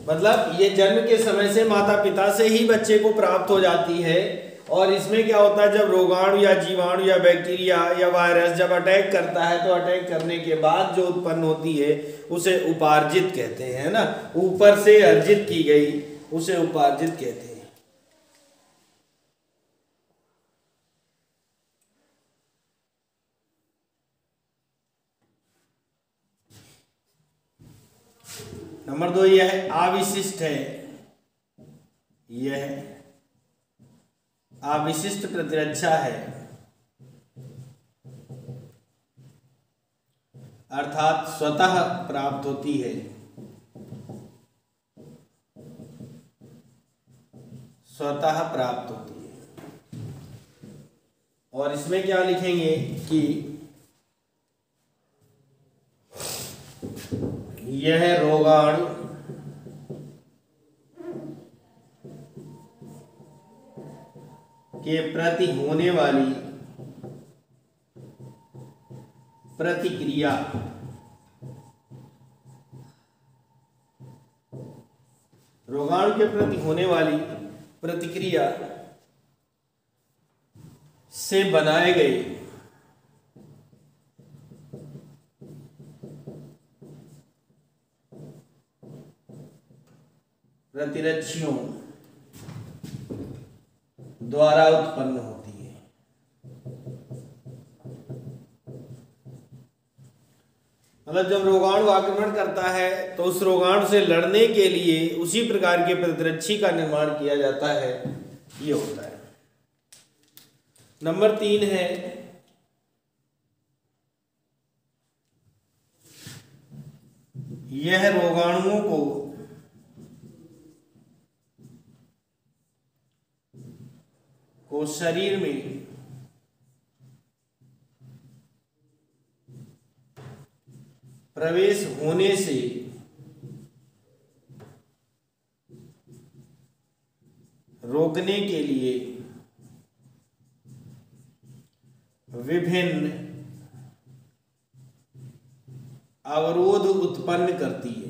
मतलब ये जन्म के समय से माता पिता से ही बच्चे को प्राप्त हो जाती है। और इसमें क्या होता है, जब रोगाणु या जीवाणु या बैक्टीरिया या वायरस जब अटैक करता है तो अटैक करने के बाद जो उत्पन्न होती है उसे उपार्जित कहते हैं ना। ऊपर से अर्जित की गई उसे उपार्जित कहते हैं। नंबर 2 यह अविशिष्ट है। यह अविशिष्ट प्रतिरक्षा है, अर्थात स्वतः प्राप्त होती है। स्वतः प्राप्त होती है। और इसमें क्या लिखेंगे कि यह रोगाणु के प्रति होने वाली प्रतिक्रिया रोगाणु के प्रति होने वाली प्रतिक्रिया से बनाए गए प्रतिरक्षियों द्वारा उत्पन्न होती है। मतलब जब रोगाणु आक्रमण करता है तो उस रोगाणु से लड़ने के लिए उसी प्रकार के प्रतिरक्षी का निर्माण किया जाता है, ये होता है। नंबर 3 है यह रोगाणुओं को शरीर में प्रवेश होने से रोकने के लिए विभिन्न अवरोध उत्पन्न करती है।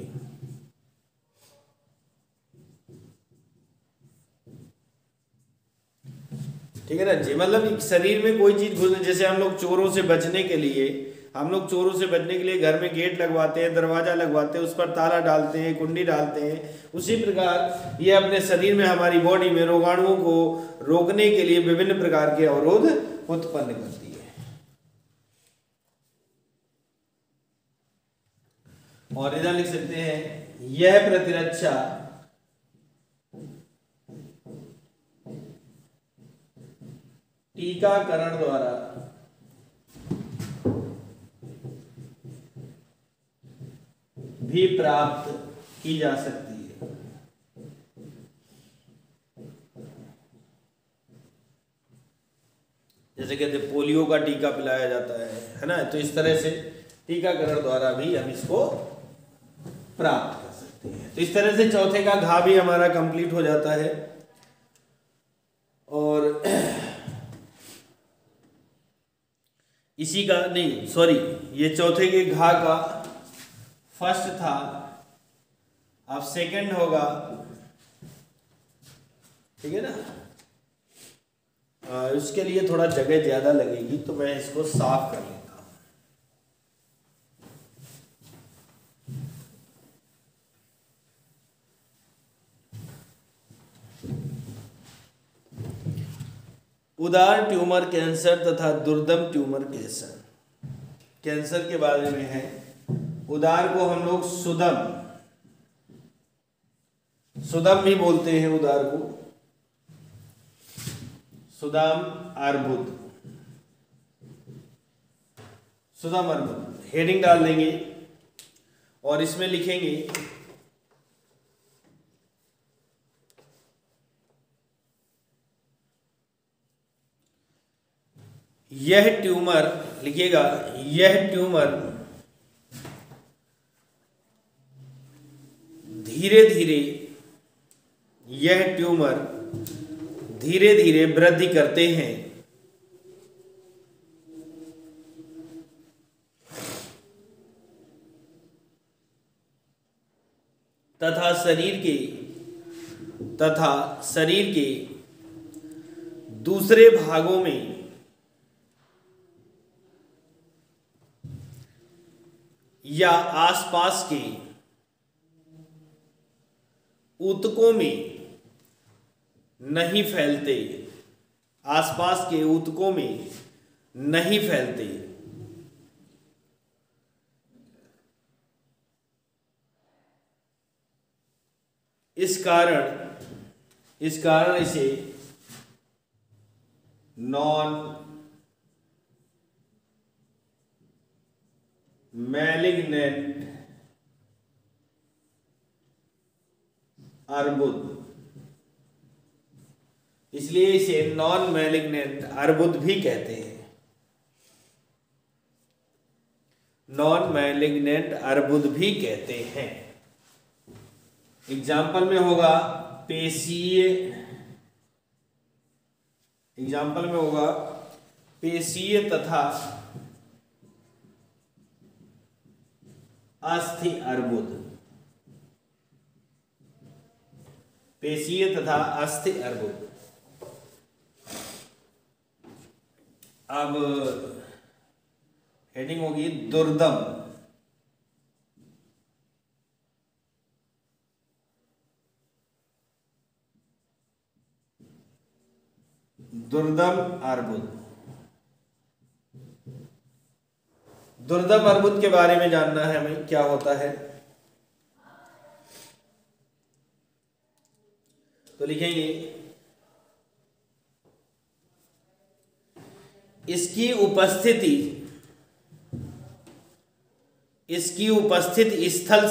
ठीक है ना जी। मतलब शरीर में कोई चीज घुस, जैसे हम लोग चोरों से बचने के लिए घर में गेट लगवाते हैं, दरवाजा लगवाते हैं, उस पर ताला डालते हैं, कुंडी डालते हैं, उसी प्रकार ये अपने शरीर में, हमारी बॉडी में रोगाणुओं को रोकने के लिए विभिन्न प्रकार के अवरोध उत्पन्न करती है। और इधर लिख सकते हैं यह प्रतिरक्षा टीकाकरण द्वारा भी प्राप्त की जा सकती है। जैसे कहते हैं पोलियो का टीका पिलाया जाता है ना, तो इस तरह से टीकाकरण द्वारा भी हम इसको प्राप्त कर सकते हैं। तो इस तरह से चौथे का घा भी हमारा कंप्लीट हो जाता है। और इसी का नहीं, सॉरी, ये चौथे के घा का फर्स्ट था, अब सेकंड होगा। ठीक है ना। उसके लिए थोड़ा जगह ज्यादा लगेगी, तो मैं इसको साफ कर लेता हूं। उदार ट्यूमर कैंसर तथा दुर्दम ट्यूमर कैंसर के बारे में है। उदार को हम लोग सुदम भी बोलते हैं। उदार को सुदम अर्बुद हेडिंग डाल देंगे और इसमें लिखेंगे यह ट्यूमर, लिखिएगा यह ट्यूमर धीरे धीरे वृद्धि करते हैं तथा शरीर के दूसरे भागों में या आसपास के ऊतकों में नहीं फैलते, आसपास के ऊतकों में नहीं फैलते। इस कारण इसे नॉन मैलिग्नेंट अर्बुद, इसलिए इसे नॉन मैलिग्नेंट अर्बुद भी कहते हैं। नॉन मैलिग्नेंट अर्बुद भी कहते हैं। एग्जाम्पल में होगा पेशीय तथा अस्थि अर्बुद। पेशीय तथा अस्थि अर्बुद। अब हेडिंग होगी दुर्दम। दुर्दम अर्बुद। दुर्दम अर्बुद के बारे में जानना है हमें, क्या होता है। तो लिखेंगे इसकी उपस्थित स्थल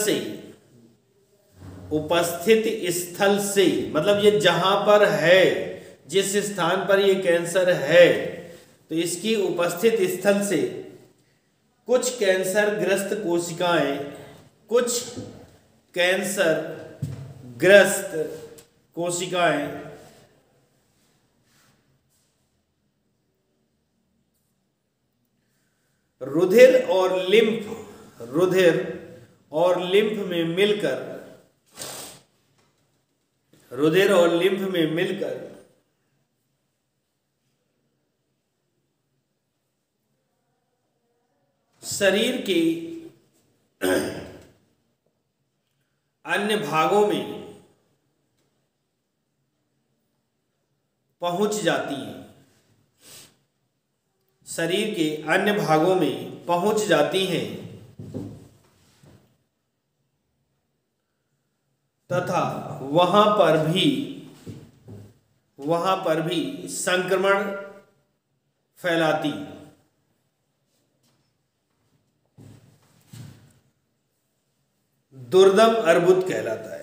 से मतलब ये जहां पर है, जिस स्थान पर ये कैंसर है, तो इसकी उपस्थित स्थल से कुछ कैंसर ग्रस्त कोशिकाएं रुधिर और लिम्फ में मिलकर शरीर के अन्य भागों में पहुंच जाती हैं, शरीर के अन्य भागों में पहुंच जाती हैं तथा वहां पर भी संक्रमण फैलाती। दुर्दम अर्बुद कहलाता है।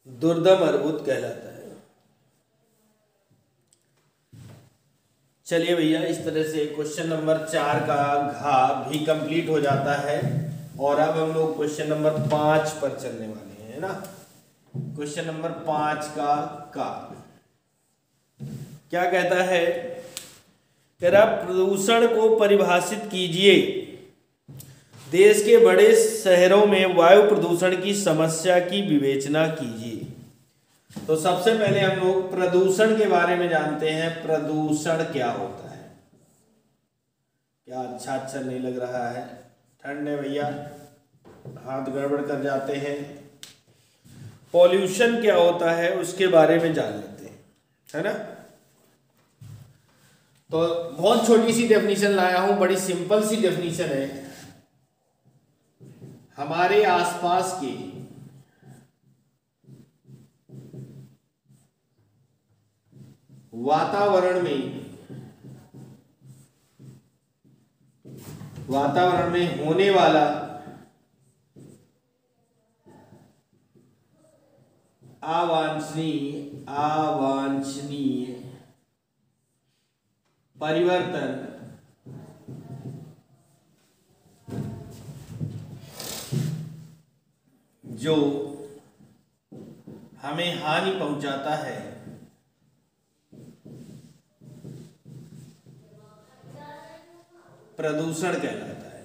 दुर्दम अर्बुद कहलाता है। चलिए भैया, इस तरह से क्वेश्चन नंबर 4 का घा भी कंप्लीट हो जाता है और अब हम लोग क्वेश्चन नंबर 5 पर चलने वाले हैं ना। क्वेश्चन नंबर 5 का क्या कहता है, तेरा प्रदूषण को परिभाषित कीजिए। देश के बड़े शहरों में वायु प्रदूषण की समस्या की विवेचना कीजिए। तो सबसे पहले हम लोग प्रदूषण के बारे में जानते हैं। प्रदूषण क्या होता है? क्या अच्छा नहीं लग रहा है, ठंड है भैया, हाथ गड़बड़ कर जाते हैं। पॉल्यूशन क्या होता है उसके बारे में जान लेते हैं, है ना। तो बहुत छोटी सी डेफिनेशन लाया हूं, बड़ी सिंपल सी डेफिनेशन है। हमारे आसपास के वातावरण में होने वाला अवांछनीय परिवर्तन जो हमें हानि पहुंचाता है, प्रदूषण कहलाता है।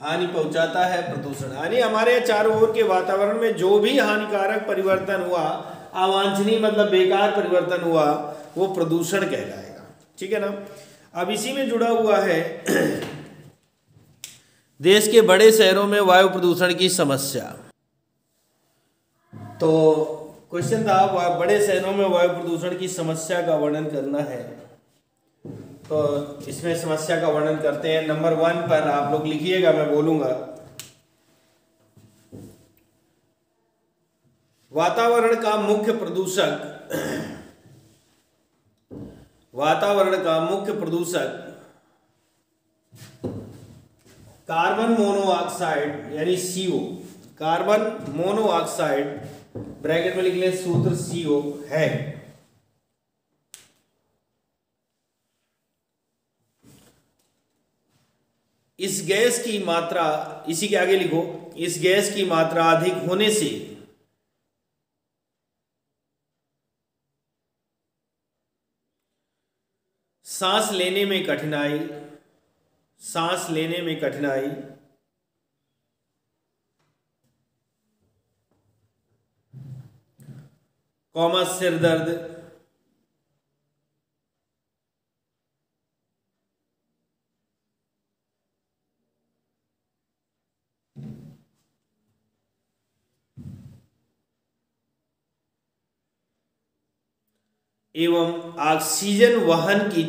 हानि पहुंचाता है प्रदूषण, यानी हमारे चारों ओर के वातावरण में जो भी हानिकारक परिवर्तन हुआ, अवांछनीय मतलब बेकार परिवर्तन हुआ, वो प्रदूषण कहलाएगा। ठीक है ना। अब इसी में जुड़ा हुआ है देश के बड़े शहरों में वायु प्रदूषण की समस्या। तो क्वेश्चन था, बड़े शहरों में वायु प्रदूषण की समस्या का वर्णन करना है। तो इसमें समस्या का वर्णन करते हैं। नंबर 1 पर आप लोग लिखिएगा, मैं बोलूंगा। वातावरण का मुख्य प्रदूषक कार्बन मोनोऑक्साइड यानी CO, कार्बन मोनोऑक्साइड ब्रैकेट में लिख लें सूत्र CO है। इस गैस की मात्रा, इसी के आगे लिखो, इस गैस की मात्रा अधिक होने से सांस लेने में कठिनाई, सिर दर्द, एवं ऑक्सीजन वहन की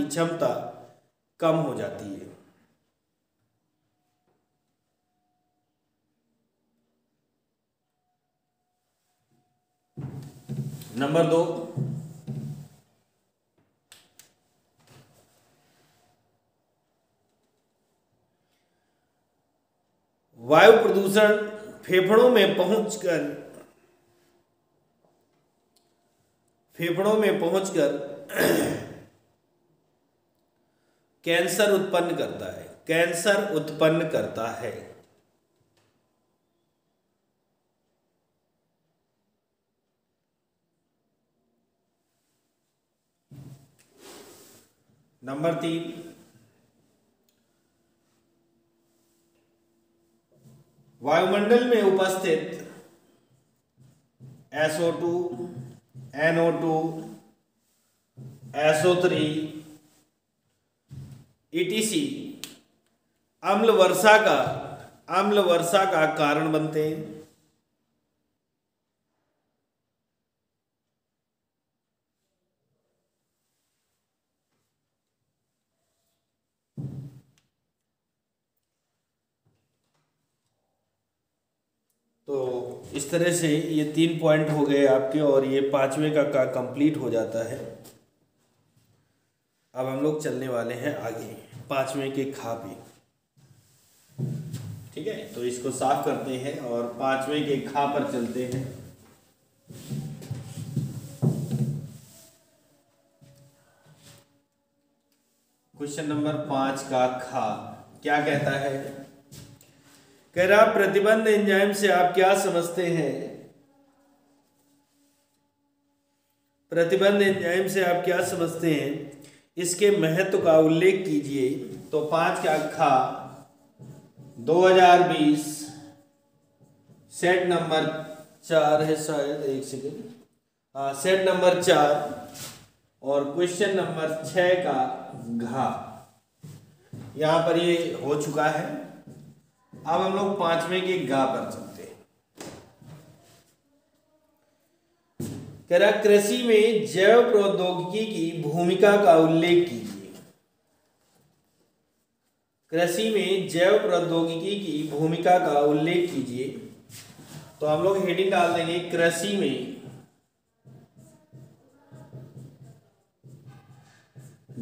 क्षमता कम हो जाती है। नंबर 2, वायु प्रदूषण फेफड़ों में पहुंचकर कैंसर उत्पन्न करता है। नंबर 3, वायुमंडल में उपस्थित SO2, NO2, SO3 etc. अम्ल वर्षा का कारण बनते हैं। तो इस तरह से ये 3 पॉइंट हो गए आपके, और ये 5वें का कंप्लीट हो जाता है। अब हम लोग चलने वाले हैं आगे 5वें के खा पे। ठीक है, तो इसको साफ करते हैं और 5वें के खा पर चलते हैं। क्वेश्चन नंबर 5 का खा क्या कहता है? कह रहा प्रतिबंध एंजाइम से आप क्या समझते हैं? प्रतिबंध एंजाइम से आप क्या समझते हैं? इसके महत्व का उल्लेख कीजिए। तो 5 का खा 2020 सेट नंबर 4 है शायद, एक सेकेंड, हाँ सेट नंबर 4 और क्वेश्चन नंबर 6 का घा यहाँ पर ये हो चुका है। अब हम लोग 5वें के गा पर चलते हैं। कह रहा कृषि में जैव प्रौद्योगिकी की भूमिका का उल्लेख कीजिए। कृषि में जैव प्रौद्योगिकी की भूमिका का उल्लेख कीजिए। तो हम लोग हेडिंग डाल देंगे कृषि में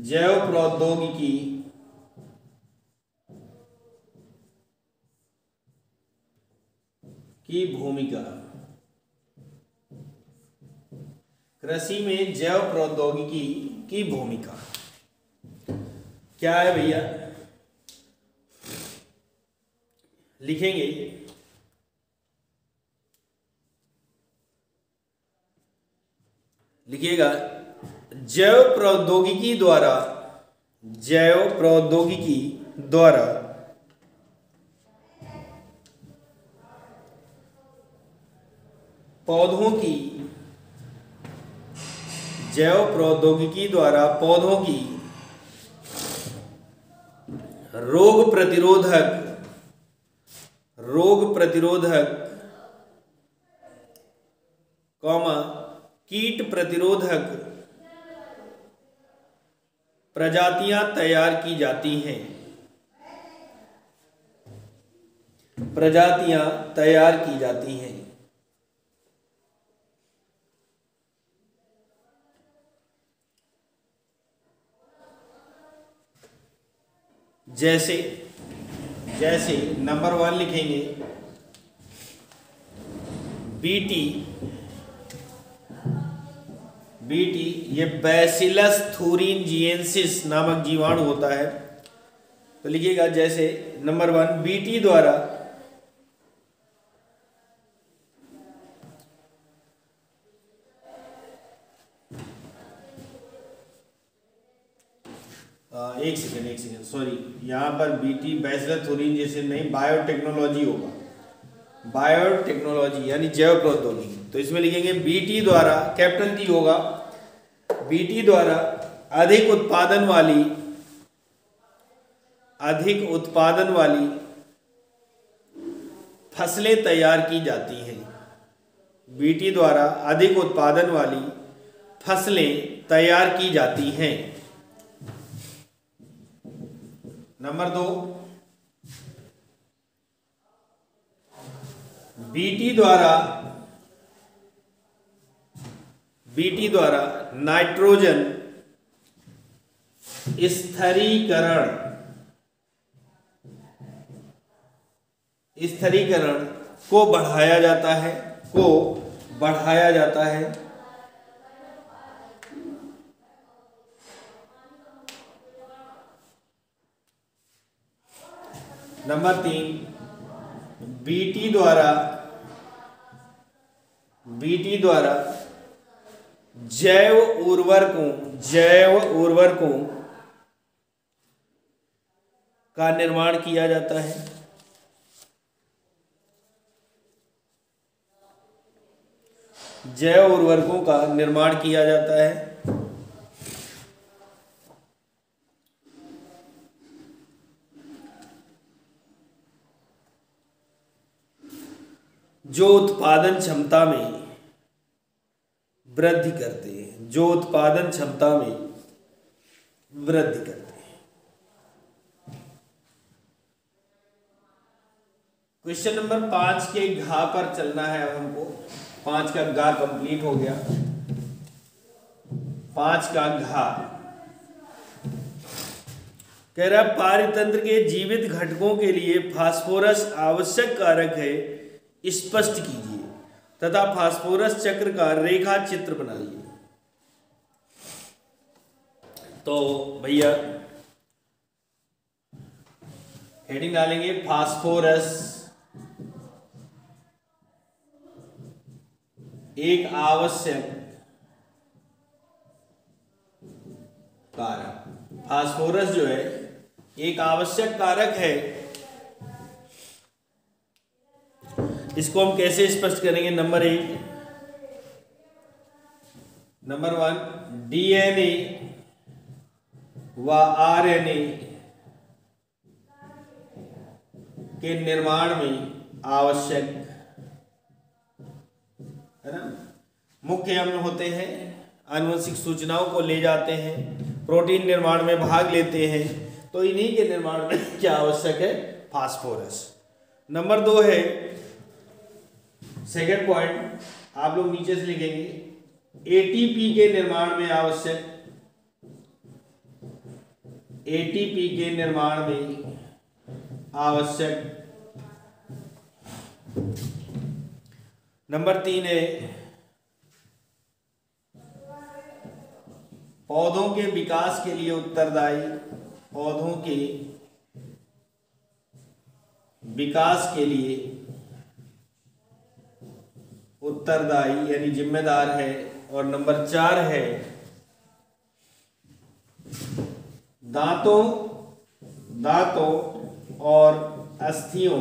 जैव प्रौद्योगिकी की भूमिका। कृषि में जैव प्रौद्योगिकी की भूमिका क्या है भैया? लिखेंगे लिखिएगा जैव प्रौद्योगिकी द्वारा पौधों की रोग प्रतिरोधक कीट प्रतिरोधक प्रजातियां तैयार की जाती हैं। जैसे नंबर 1 लिखेंगे बीटी ये बैसिलस थूरिनजिएंसिस नामक जीवाणु होता है। तो लिखिएगा जैसे नंबर 1 बीटी द्वारा एक सेकेंड सॉरी, यहाँ पर बीटी बैसिलस थूरिनजिएंसिस नहीं, बायोटेक्नोलॉजी होगा, बायोटेक्नोलॉजी यानी जैव प्रौद्योगिकी। तो इसमें लिखेंगे बीटी द्वारा, कैपिटल टी होगा, बीटी द्वारा अधिक उत्पादन वाली फसलें तैयार की जाती हैं। बीटी द्वारा अधिक उत्पादन वाली फसलें तैयार की जाती हैं। नंबर 2, बीटी द्वारा नाइट्रोजन स्थिरीकरण को बढ़ाया जाता है। नंबर 3, बीटी द्वारा जैव उर्वरकों का निर्माण किया जाता है। जैव उर्वरकों का निर्माण किया जाता है। जो उत्पादन क्षमता में वृद्धि करते हैं। क्वेश्चन नंबर 5 के घा पर चलना है अब हमको। 5 का घा कंप्लीट हो गया। 5 का घा कह रहा पारितंत्र के जीवित घटकों के लिए फास्फोरस आवश्यक कारक है, स्पष्ट कीजिए तथा फास्फोरस चक्र का रेखा चित्र बनाइए। तो भैया हेडिंग डालेंगे फास्फोरस एक आवश्यक कारक। फास्फोरस जो है एक आवश्यक कारक है। इसको हम कैसे स्पष्ट करेंगे? नंबर 1 डीएनए व आरएनए के निर्माण में आवश्यक है ना। मुख्य अम्ल होते हैं, आनुवंशिक सूचनाओं को ले जाते हैं, प्रोटीन निर्माण में भाग लेते हैं। तो इन्हीं के निर्माण में क्या आवश्यक है? फास्फोरस। नंबर 2 है सेकंड पॉइंट, आप लोग नीचे से लिखेंगे एटीपी के निर्माण में आवश्यक, एटीपी के निर्माण में आवश्यक। नंबर 3 है पौधों के विकास के लिए उत्तरदायी, पौधों के विकास के लिए उत्तरदायी यानी जिम्मेदार है। और नंबर 4 है दांतों और अस्थियों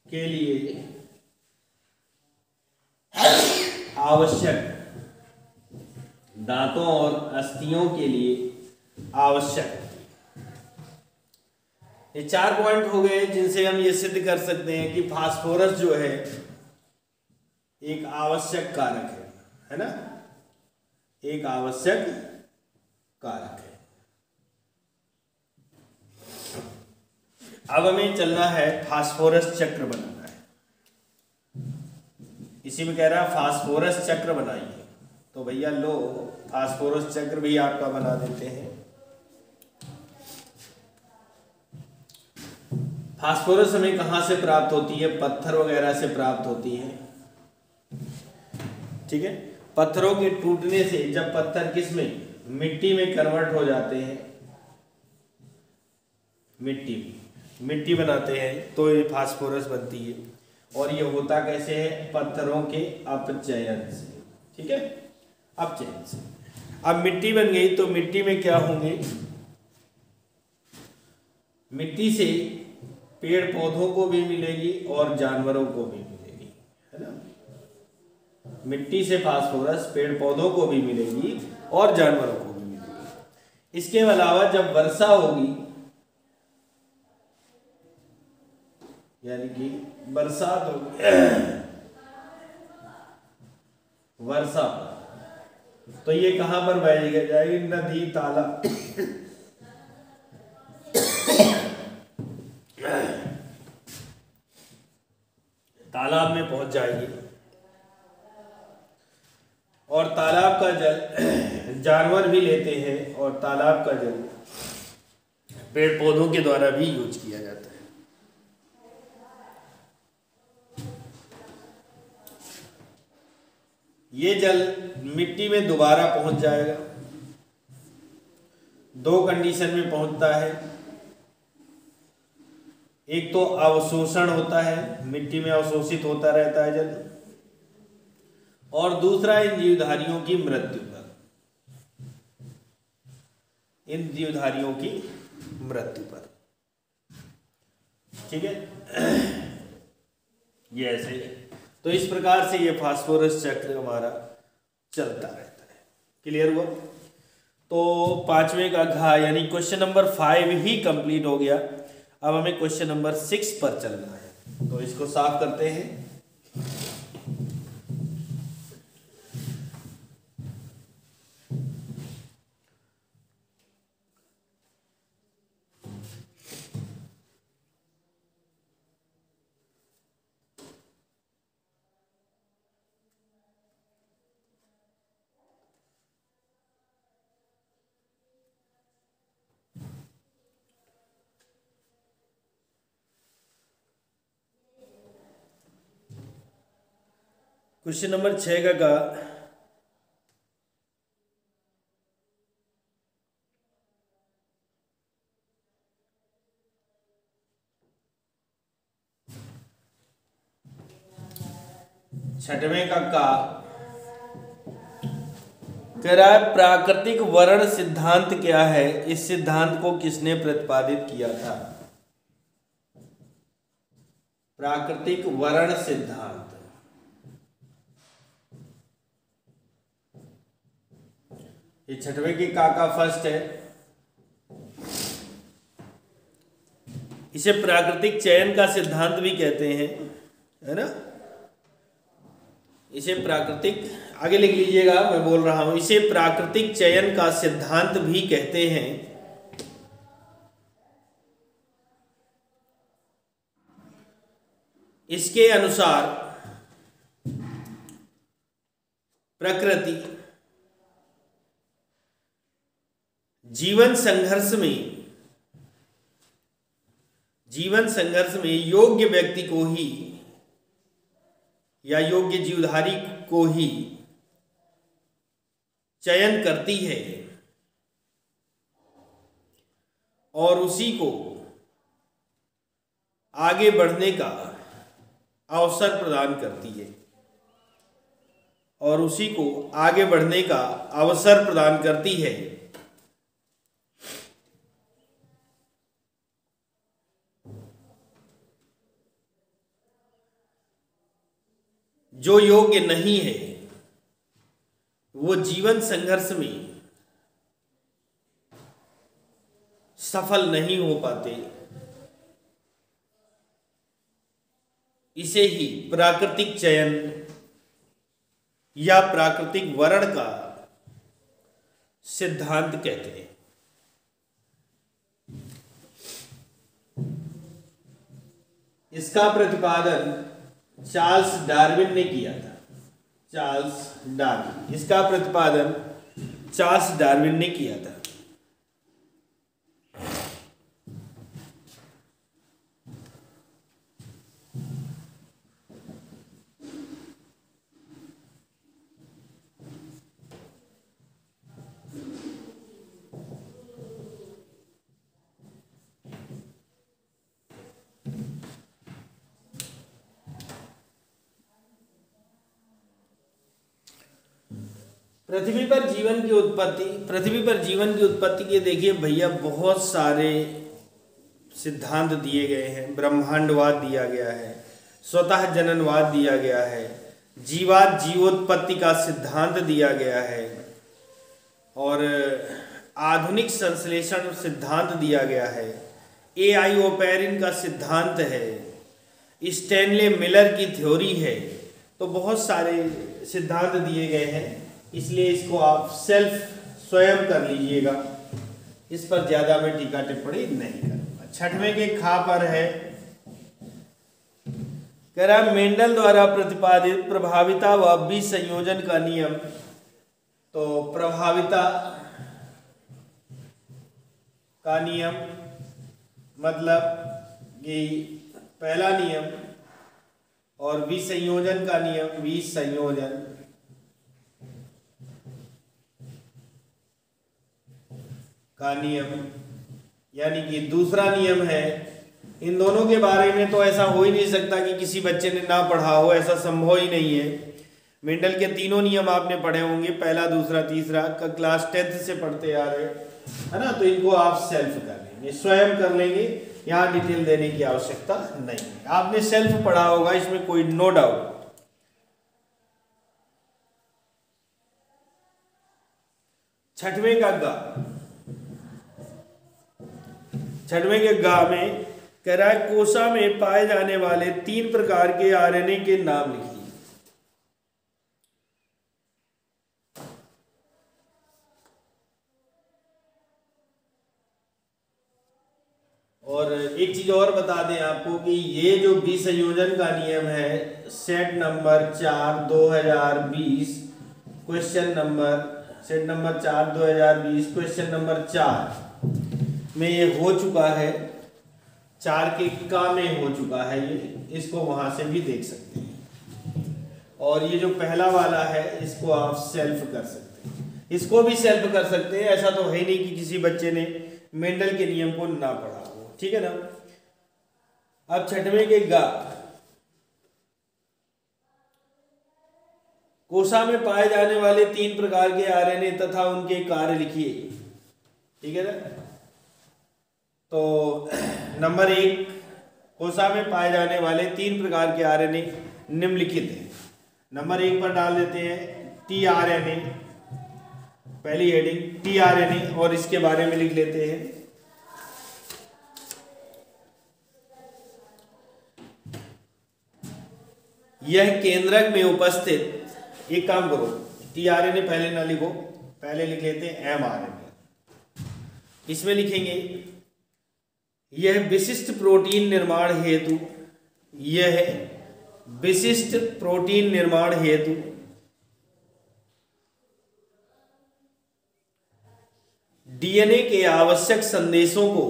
के लिए आवश्यक, दांतों और अस्थियों के लिए आवश्यक। ये 4 पॉइंट हो गए जिनसे हम ये सिद्ध कर सकते हैं कि फास्फोरस जो है एक आवश्यक कारक है ना, एक आवश्यक कारक है। अब हमें चलना है फास्फोरस चक्र बनाना है। इसी में कह रहा है फास्फोरस चक्र बनाइए। तो भैया लो फास्फोरस चक्र भी आपका बना देते हैं। फास्फोरस हमें कहाँ से प्राप्त होती है? पत्थर वगैरह से प्राप्त होती है। ठीक है, पत्थरों के टूटने से जब पत्थर किस में, मिट्टी में कन्वर्ट हो जाते हैं, मिट्टी बनाते हैं तो ये फास्फोरस बनती है। और ये होता कैसे है? पत्थरों के अपचयन से। ठीक है, अपचयन से। अब मिट्टी बन गई तो मिट्टी में क्या होंगे? मिट्टी से पेड़ पौधों को भी मिलेगी और जानवरों को भी मिलेगी, है ना। मिट्टी से फास्फोरस पेड़ पौधों को भी मिलेगी और जानवरों को भी मिलेगी। इसके अलावा जब वर्षा होगी यानी कि बरसात हो वर्षा पर, तो ये कहाँ पर बह जाएगी? नदी, तालाब तालाब में पहुंच जाएगी। और तालाब का जल जानवर भी लेते हैं, और तालाब का जल पेड़ पौधों के द्वारा भी यूज किया जाता है। ये जल मिट्टी में दोबारा पहुंच जाएगा। दो कंडीशन में पहुंचता है, एक तो अवशोषण होता है, मिट्टी में अवशोषित होता रहता है जल, और दूसरा इन जीवधारियों की मृत्यु पर, इन जीवधारियों की मृत्यु पर। ठीक है, ये ऐसे ही। तो इस प्रकार से ये फास्फोरस चक्र हमारा चलता रहता है। क्लियर हुआ? तो पांचवें का घा यानी क्वेश्चन नंबर 5 ही कंप्लीट हो गया। अब हमें क्वेश्चन नंबर 6 पर चलना है, तो इसको साफ करते हैं। क्वेश्चन नंबर 6 का छठवें का कह रहा है प्राकृतिक वर्ण सिद्धांत क्या है? इस सिद्धांत को किसने प्रतिपादित किया था? प्राकृतिक वर्ण सिद्धांत, ये छठवें की का फर्स्ट है। इसे प्राकृतिक चयन का सिद्धांत भी कहते हैं, है ना? इसे प्राकृतिक, आगे लिख लीजिएगा, मैं बोल रहा हूं, इसे प्राकृतिक चयन का सिद्धांत भी कहते हैं। इसके अनुसार प्रकृति जीवन संघर्ष में योग्य व्यक्ति को ही या योग्य जीवधारी को ही चयन करती है और उसी को आगे बढ़ने का अवसर प्रदान करती है, और उसी को आगे बढ़ने का अवसर प्रदान करती है। जो योग्य नहीं है वो जीवन संघर्ष में सफल नहीं हो पाते। इसे ही प्राकृतिक चयन या प्राकृतिक वर्ण का सिद्धांत कहते हैं। इसका प्रतिपादन चार्ल्स डार्विन ने किया था। चार्ल्स डार्विन, इसका प्रतिपादन चार्ल्स डार्विन ने किया था। पृथ्वी पर जीवन की उत्पत्ति के देखिए भैया बहुत सारे सिद्धांत दिए गए हैं। ब्रह्मांडवाद दिया गया है, स्वतः जननवाद दिया गया है, जीवोत्पत्ति का सिद्धांत दिया गया है, और आधुनिक संश्लेषण सिद्धांत दिया गया है, एआई ओपेरिन का सिद्धांत है, स्टैनले मिलर की थ्योरी है, तो बहुत सारे सिद्धांत दिए गए हैं, इसलिए इसको आप स्वयं कर लीजिएगा। इस पर ज्यादा मैं टीका टिप्पणी नहीं करूंगा। छठवें के खा पर है, कह रहा मेंडल द्वारा प्रतिपादित प्रभाविता व विसंयोजन का नियम। तो प्रभाविता का नियम मतलब कि पहला नियम, और विसंयोजन का नियम, विसंयोजन का नियम, यानी कि दूसरा नियम है। इन दोनों के बारे में तो ऐसा हो ही नहीं सकता कि किसी बच्चे ने ना पढ़ा हो, ऐसा संभव ही नहीं है। मेंडल के तीनों नियम आपने पढ़े होंगे, पहला, दूसरा, तीसरा, का क्लास 10th से पढ़ते आ रहे, है ना। तो इनको आप सेल्फ कर लेंगे, स्वयं कर लेंगे, यहाँ डिटेल देने की आवश्यकता नहीं है। आपने सेल्फ पढ़ा होगा, इसमें कोई नो डाउट। छठवें का गा, छठवें के गा में कह रहा है कोशा में पाए जाने वाले 3 प्रकार के आरएनए के नाम लिखिए। और एक चीज और बता दें आपको कि ये जो विसंयोजन का नियम है, set number 4 2020 question number, set number 4 2020 question number 4 में ये हो चुका है, 4 के का में हो चुका है ये, इसको वहां से भी देख सकते हैं। और ये जो पहला वाला है इसको आप सेल्फ कर सकते हैं, इसको भी सेल्फ कर सकते हैं। ऐसा तो है नहीं कि किसी बच्चे ने मेंडल के नियम को ना पढ़ा हो, ठीक है ना। अब छठवें के गा, कोशा में पाए जाने वाले 3 प्रकार के आरएनए तथा उनके कार्य लिखिए, ठीक है ना। तो नंबर 1, कोशा में पाए जाने वाले 3 प्रकार के आरएनए निम्नलिखित हैं। नंबर 1 पर डाल देते हैं टीआरएनए, पहली हेडिंग टीआरएनए, और इसके बारे में लिख लेते हैं। यह केंद्रक में उपस्थित, एक काम करो, टीआरएनए पहले ना लिखो, पहले लिख लेते हैं एमआरएनए। इसमें लिखेंगे यह विशिष्ट प्रोटीन निर्माण हेतु, यह विशिष्ट प्रोटीन निर्माण हेतु डीएनए के आवश्यक संदेशों को,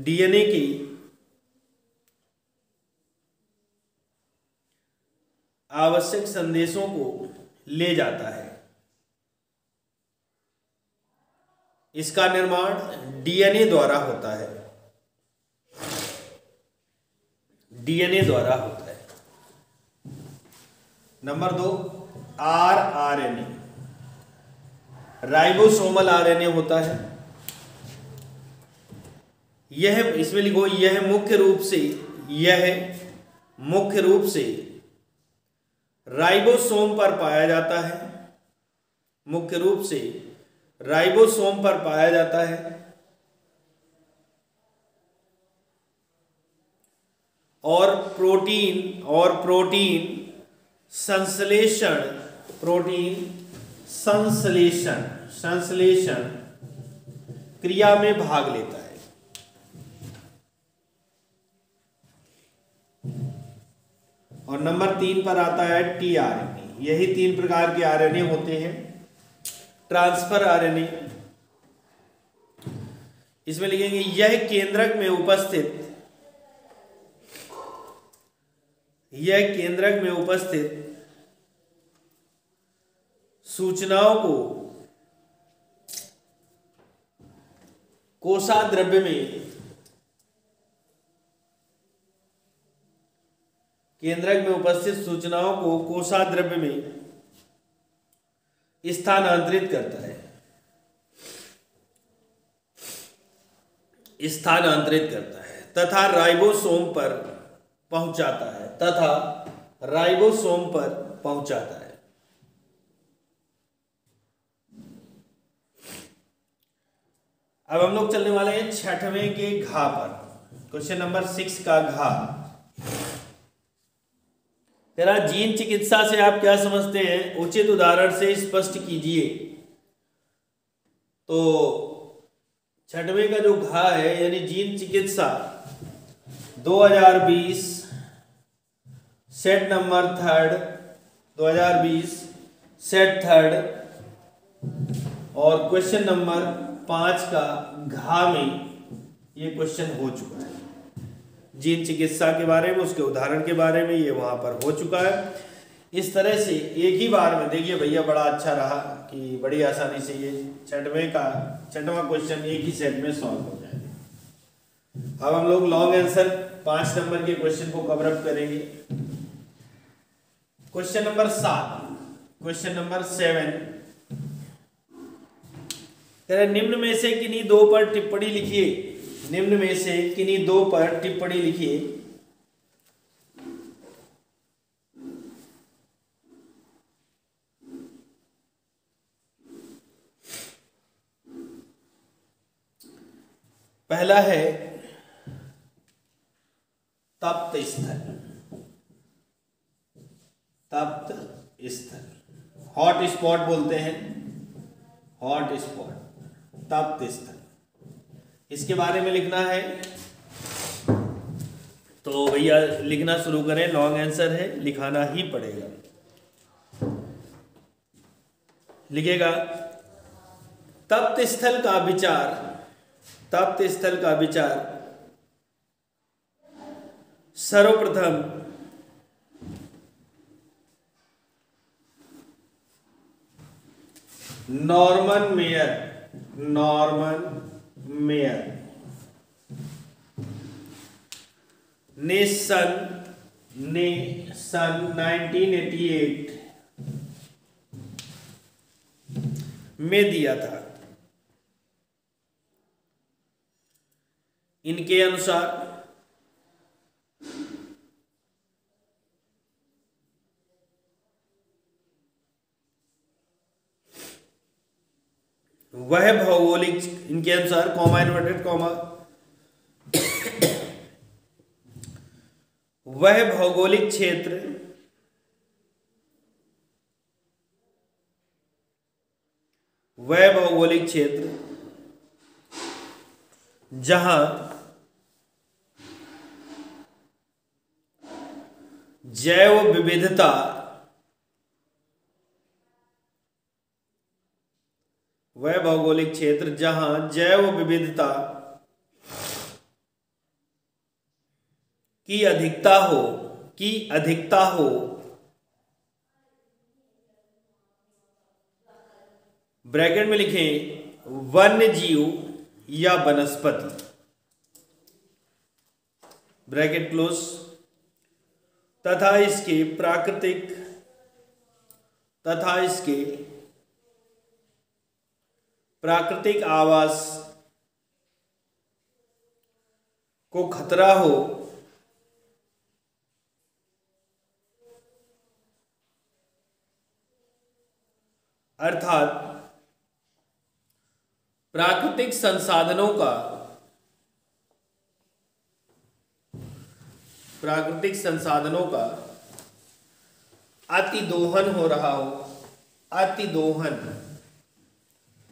डीएनए की आवश्यक संदेशों को ले जाता है। इसका निर्माण डीएनए द्वारा होता है, डीएनए द्वारा होता है। नंबर 2 आरआरएनए, राइबोसोमल आरएनए होता है। यह, इसमें लिखो, यह मुख्य रूप से राइबोसोम पर पाया जाता है, मुख्य रूप से राइबोसोम पर पाया जाता है। और प्रोटीन संश्लेषण क्रिया में भाग लेता है। और नंबर 3 पर आता है टीआरएनए। यही 3 प्रकार के आरएनए होते हैं। ट्रांसफर आरएनए, इसमें लिखेंगे यह केंद्रक में उपस्थित सूचनाओं को कोशाद्रव्य में, केंद्रक में उपस्थित सूचनाओं को कोशाद्रव्य में स्थानांतरित करता है, तथा राइबोसोम पर पहुंचाता है, अब हम लोग चलने वाले हैं छठवें के घा पर। क्वेश्चन नंबर 6 का घा, कह रहा जीन चिकित्सा से आप क्या समझते हैं, उचित उदाहरण से स्पष्ट कीजिए। तो छठवें का जो घा है यानी जीन चिकित्सा 2020 सेट नंबर 3 2020 सेट 3 और क्वेश्चन नंबर 5 का घा में ये क्वेश्चन हो चुका है। जीन चिकित्सा के बारे में, उसके उदाहरण के बारे में ये वहां पर हो चुका है। इस तरह से एक ही बार में देखिए भैया, बड़ा अच्छा रहा कि बड़ी आसानी से ये छठवां क्वेश्चन एक ही सेट में सॉल्व हो जाएगा। अब हम लोग लॉन्ग आंसर 5 नंबर के क्वेश्चन को कवर अप करेंगे। क्वेश्चन नंबर 7 निम्न में से किन्हीं दो पर टिप्पणी लिखिए। निम्न में से किन्हीं दो पर टिप्पणी लिखिए। पहला है तप्त स्थल। तप्त स्थल, हॉट स्पॉट बोलते हैं, हॉट स्पॉट, तप्त स्थल, इसके बारे में लिखना है। तो भैया लिखना शुरू करें, लॉन्ग आंसर है, लिखाना ही पड़ेगा। लिखेगा तप्त स्थल का विचार, तप्त स्थल का विचार सर्वप्रथम नॉर्मन मेयर ने सन 1988 में दिया था। इनके अनुसार वह भौगोलिक, इनके अनुसार कॉमा इन्वर्टेड कॉमा, वह भौगोलिक क्षेत्र जहां जैव विविधता की अधिकता हो ब्रैकेट में लिखें वन्य जीव या वनस्पति, ब्रैकेट क्लोज, तथा इसके प्राकृतिक आवास को खतरा हो, अर्थात प्राकृतिक संसाधनों का अतिदोहन हो रहा हो, अतिदोहन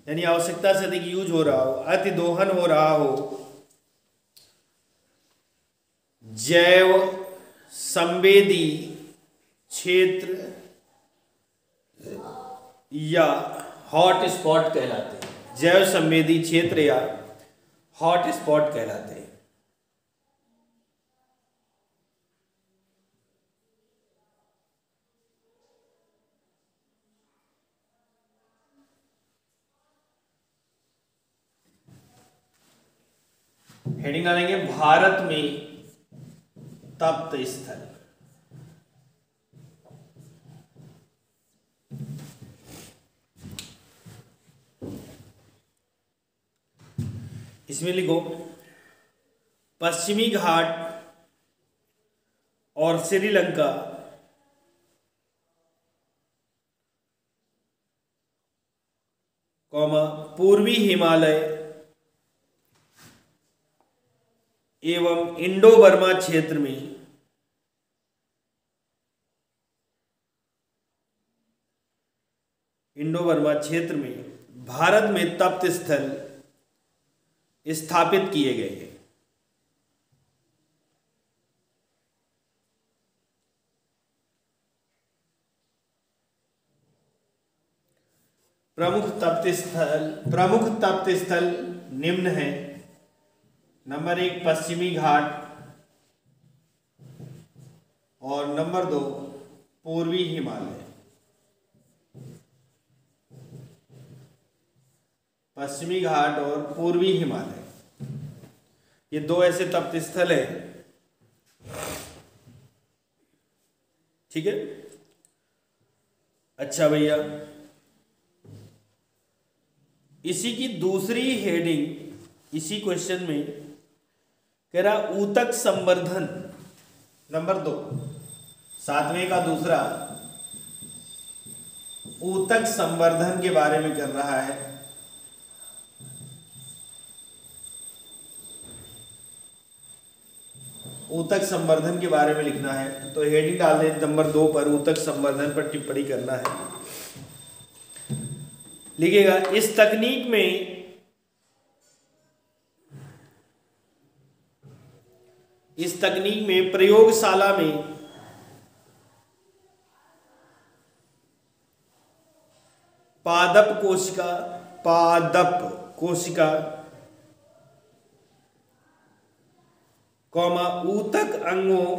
यानी आवश्यकता से अधिक यूज हो रहा हो, अतिदोहन हो रहा हो, जैव संवेदी क्षेत्र या हॉट स्पॉट कहलाते हैं, जैव संवेदी क्षेत्र या हॉट स्पॉट कहलाते हैं। हेडिंग डालेंगे भारत में तप्त स्थल। इसमें लिखो पश्चिमी घाट और श्रीलंका कॉमा पूर्वी हिमालय एवं इंडो बर्मा क्षेत्र में वर्मा क्षेत्र में भारत में तप्त स्थल स्थापित किए गए हैं? प्रमुख तप्त स्थल निम्न है। नंबर 1 पश्चिमी घाट और नंबर 2 पूर्वी हिमालय। पश्चिमी घाट और पूर्वी हिमालय, ये दो ऐसे तप्त स्थल हैं। ठीक है, अच्छा भैया, इसी की दूसरी हेडिंग इसी क्वेश्चन में कह रहा ऊतक संवर्धन, नंबर 2, 7वें का दूसरा ऊतक संवर्धन के बारे में कर रहा है। ऊतक संवर्धन के बारे में लिखना है, तो हेडिंग डाल दें नंबर 2 पर, ऊतक संवर्धन पर टिप्पणी करना है। लिखिएगा, इस तकनीक में प्रयोगशाला में पादप कोशिका कौमा ऊतक अंगों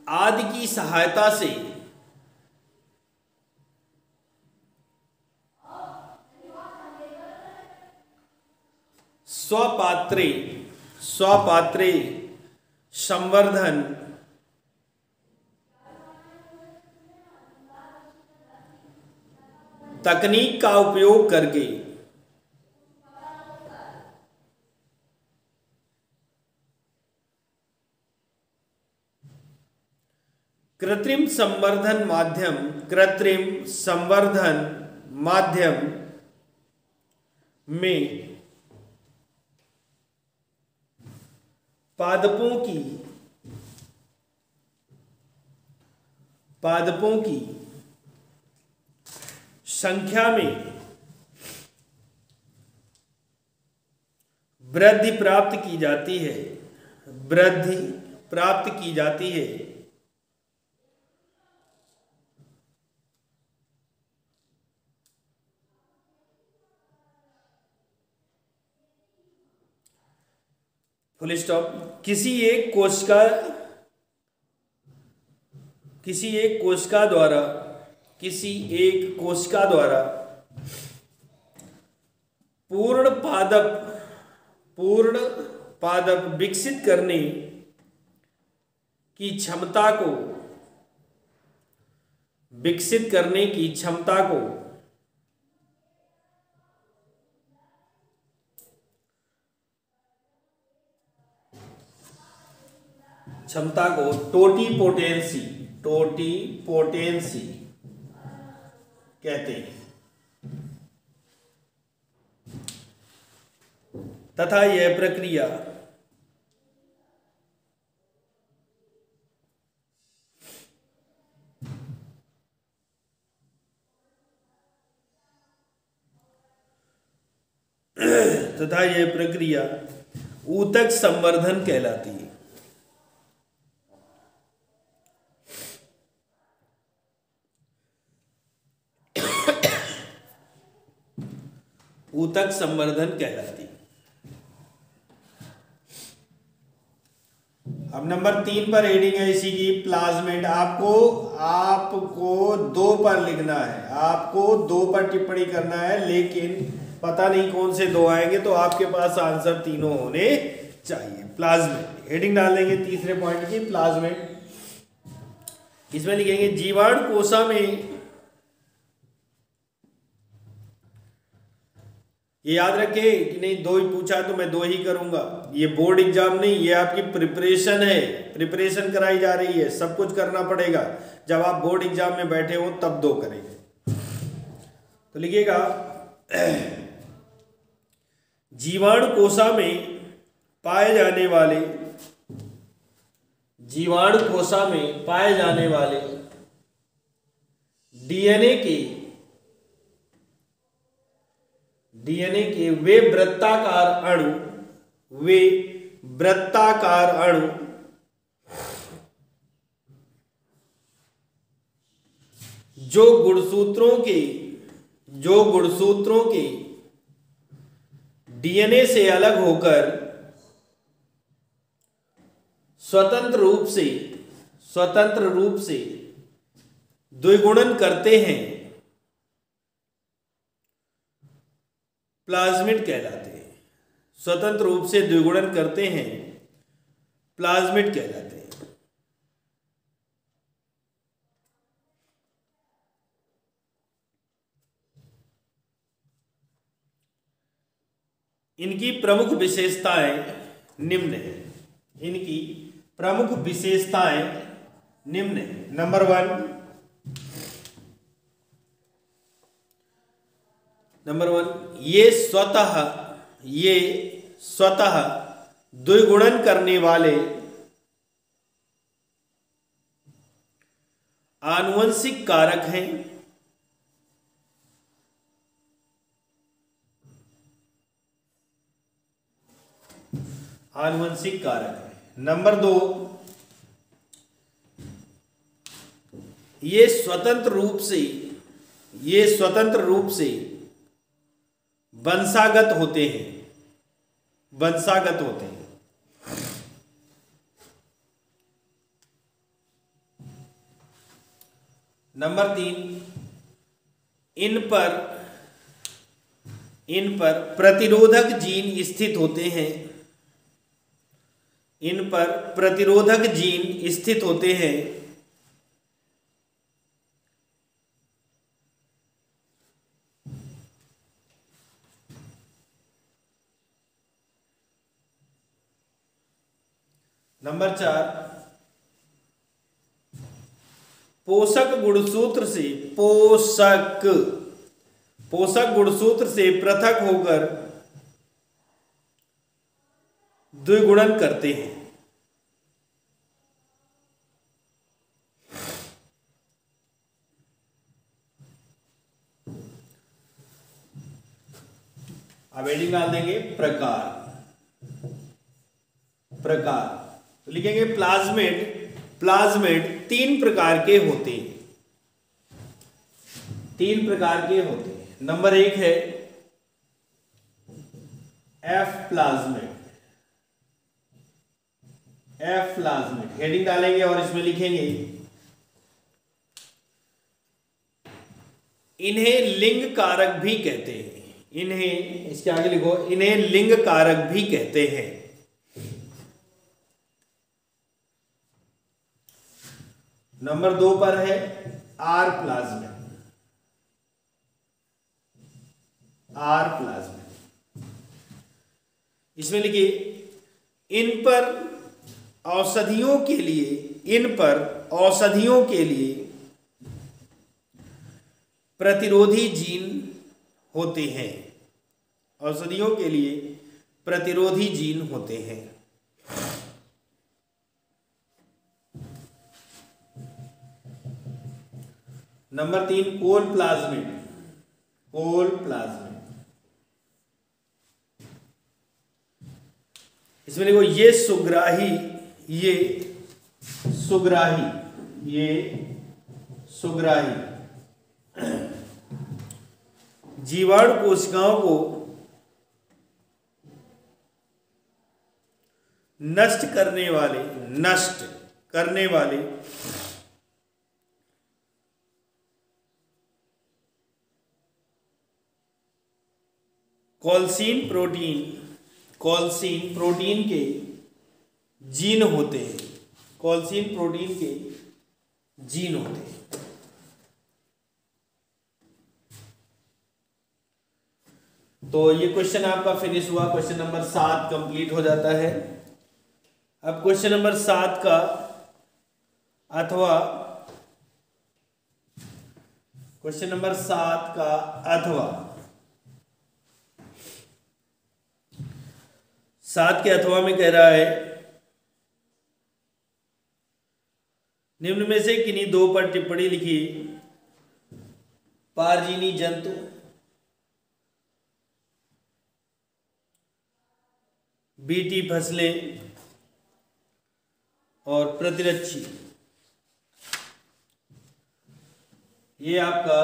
आदि की सहायता से स्वपात्रे संवर्धन तकनीक का उपयोग करके कृत्रिम संवर्धन माध्यम में पादपों की संख्या में वृद्धि प्राप्त की जाती है। Full stop. किसी एक कोशिका द्वारा पूर्ण पादप विकसित करने की क्षमता को टोटीपोटेंसी कहते हैं तथा यह प्रक्रिया ऊतक संवर्धन कहलाती है। ऊतक संवर्धन कहलाती है। अब नंबर 3 पर हेडिंग है इसी की प्लाज्मेट। आपको 2 पर लिखना है, आपको 2 पर टिप्पणी करना है, लेकिन पता नहीं कौन से 2 आएंगे, तो आपके पास आंसर तीनों होने चाहिए। प्लाज्मेट हेडिंग डाल देंगे तीसरे पॉइंट की, प्लाज्मेट। इसमें लिखेंगे जीवाणु कोशिका में, ये याद रखे कि नहीं 2 ही पूछा तो मैं 2 ही करूंगा। ये बोर्ड एग्जाम नहीं, ये आपकी प्रिपरेशन है, प्रिपरेशन कराई जा रही है, सब कुछ करना पड़ेगा। जब आप बोर्ड एग्जाम में बैठे हो तब 2 करेंगे। तो लिखिएगा जीवाणु कोशिका में पाए जाने वाले जीवाणु कोशिका में पाए जाने वाले डीएनए के वे वृत्ताकार अणु जो गुणसूत्रों के डीएनए से अलग होकर स्वतंत्र रूप से द्विगुणन करते हैं, प्लाज्मिड कहलाते हैं। स्वतंत्र रूप से द्विगुणन करते हैं, प्लाज्मिड कहलाते हैं। इनकी प्रमुख विशेषताएं निम्न है। नंबर 1, ये स्वतः द्विगुणन करने वाले आनुवंशिक कारक हैं। नंबर 2, ये स्वतंत्र रूप से वंशागत होते हैं। नंबर 3, इन पर प्रतिरोधक जीन स्थित होते हैं। नंबर 4, पोषक गुणसूत्र से पृथक होकर द्विगुणन करते हैं। अब हेडिंग डाल देंगे प्रकार। तो लिखेंगे प्लाज्मिड 3 प्रकार के होते हैं। नंबर 1 है एफ प्लाज्मिड। हेडिंग डालेंगे और इसमें लिखेंगे इन्हें लिंग कारक भी कहते हैं। इसके आगे लिखो, इन्हें लिंग कारक भी कहते हैं। नंबर 2 पर है आर प्लाज्मिड। इसमें लिखिए इन पर औषधियों के लिए प्रतिरोधी जीन होते हैं। नंबर 3 कोल प्लाज्मिड। इसमें देखो ये सुग्राही जीवाणु कोशिकाओं को नष्ट करने वाले कॉल्सिन प्रोटीन के जीन होते हैं। तो ये क्वेश्चन आपका फिनिश हुआ। क्वेश्चन नंबर 7 कंप्लीट हो जाता है। अब क्वेश्चन नंबर 7 का अथवा 7 के अथवा में कह रहा है निम्न में से किन्हीं दो पर टिप्पणी लिखिए। पारजीनी जंतु, बीटी फसलें और प्रतिरक्षी। ये आपका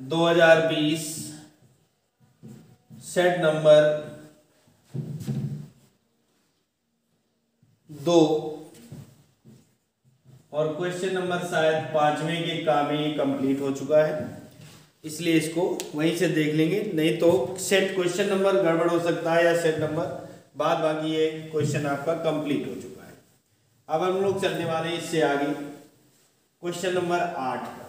2020 सेट नंबर 2 और क्वेश्चन नंबर शायद 5वें के काम में कंप्लीट हो चुका है, इसलिए इसको वहीं से देख लेंगे, नहीं तो सेट क्वेश्चन नंबर गड़बड़ हो सकता है या सेट नंबर बाद, बाकी ये क्वेश्चन आपका कंप्लीट हो चुका है। अब हम लोग चलने वाले हैं इससे आगे क्वेश्चन नंबर 8 का।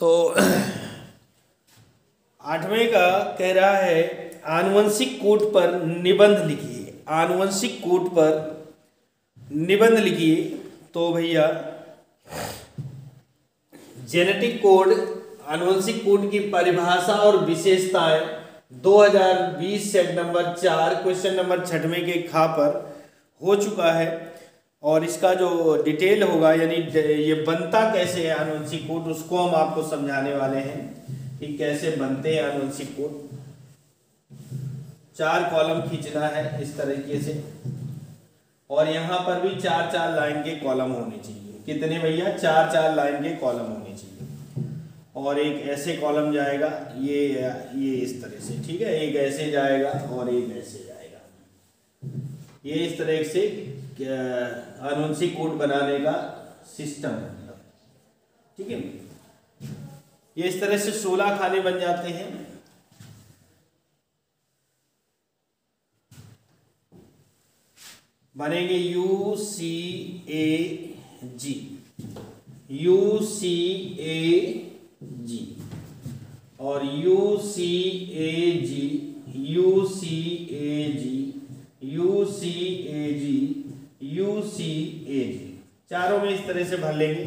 तो 8वें का कह रहा है आनुवंशिक कोड पर निबंध लिखिए। आनुवंशिक कोड पर निबंध लिखिए। तो भैया जेनेटिक कोड, आनुवंशिक कोड की परिभाषा और विशेषताएं 2020 सेट नंबर 4 क्वेश्चन नंबर 6वें के खा पर हो चुका है, और इसका जो डिटेल होगा यानी ये बनता कैसे है आनुवंशिक कोड, उसको हम आपको समझाने वाले हैं कि कैसे बनते हैं आनुवंशिक कोड। 4 कॉलम खींचना है इस तरीके से, और यहाँ पर भी 4-4 लाइन के कॉलम होने चाहिए। कितने भैया? 4-4 लाइन के कॉलम होने चाहिए, और एक ऐसे कॉलम जाएगा ये इस तरह से, ठीक है, एक ऐसे जाएगा और एक ऐसे जाएगा। ये इस तरह से आनुवंशिक कोड बनाने का सिस्टम है, ठीक है। ये इस तरह से 16 खाने बन जाते हैं। बनेंगे UCAG, UCAG और UCAG, UCAG, UCAG, UCAG, चारों में इस तरह से भर लेंगे।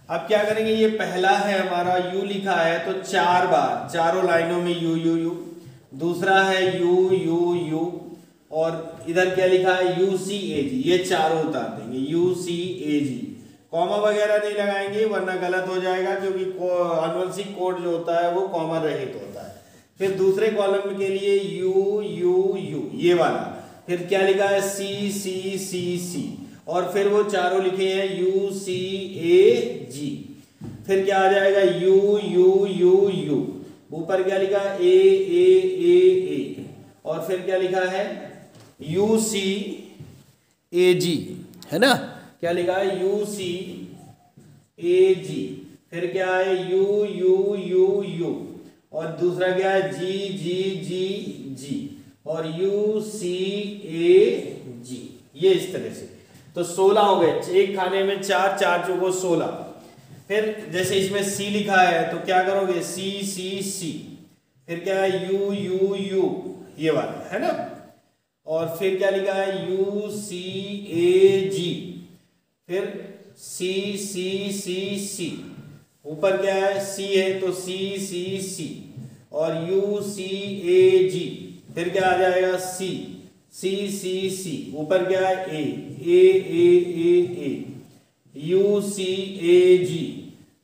अब क्या करेंगे, ये पहला है हमारा U लिखा है तो 4 बार चारों लाइनों में U U U, दूसरा है U U U, और इधर क्या लिखा है UCAG, ये चारों उतार देंगे UCAG। कॉमा वगैरह नहीं लगाएंगे वरना गलत हो जाएगा, क्योंकि आनुवंशिक कोड जो होता है वो कॉमा रहित होता है। फिर दूसरे कॉलम के लिए U U U ये वाला, फिर क्या लिखा है C C C C, और फिर वो चारों लिखे हैं UCAG। फिर क्या आ जाएगा U U U U, ऊपर क्या लिखा है A A A A, और फिर क्या लिखा है UCAG, है ना, क्या लिखा है UCAG। फिर क्या है U U U U, और दूसरा क्या है G G G G, और UCAG। ये इस तरह से तो 16 हो गए, एक खाने में 4 4 चौको 16। फिर जैसे इसमें C लिखा है तो क्या करोगे C C C, फिर क्या है U U U ये वाला, है ना, और फिर क्या लिखा है UCAG, फिर C C C C, ऊपर क्या है C है तो C C C, और UCAG, फिर क्या आ जाएगा C C C C, ऊपर क्या है A A A A A, UCAG,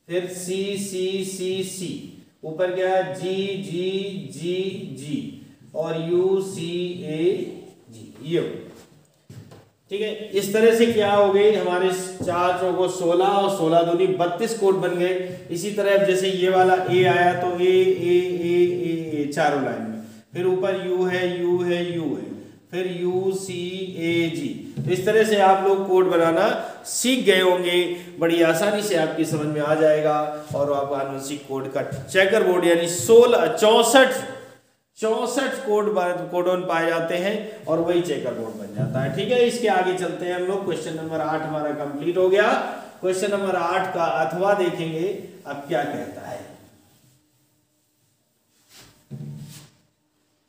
फिर C C C C, ऊपर क्या है G G G G, और UCAG। ये ठीक है, इस तरह से क्या हो गई हमारे 4 चौको 16 और 16 दूनी 32 कोड बन गए। इसी तरह जैसे ये वाला A आया तो A A A A A चारों लाइन में, फिर ऊपर U है U है U है, फिर UCAG। तो इस तरह से आप लोग कोड बनाना सीख गए होंगे, बड़ी आसानी से आपकी समझ में आ जाएगा, और आप आनुवंशिक कोड का चेकर बोर्ड यानी 64 कोडोन पाए जाते हैं और वही चेकर बोर्ड बन जाता है। ठीक है, इसके आगे चलते हैं हम लोग। क्वेश्चन नंबर 8 हमारा कंप्लीट हो गया। क्वेश्चन नंबर 8 का अथवा देखेंगे अब क्या कहता है।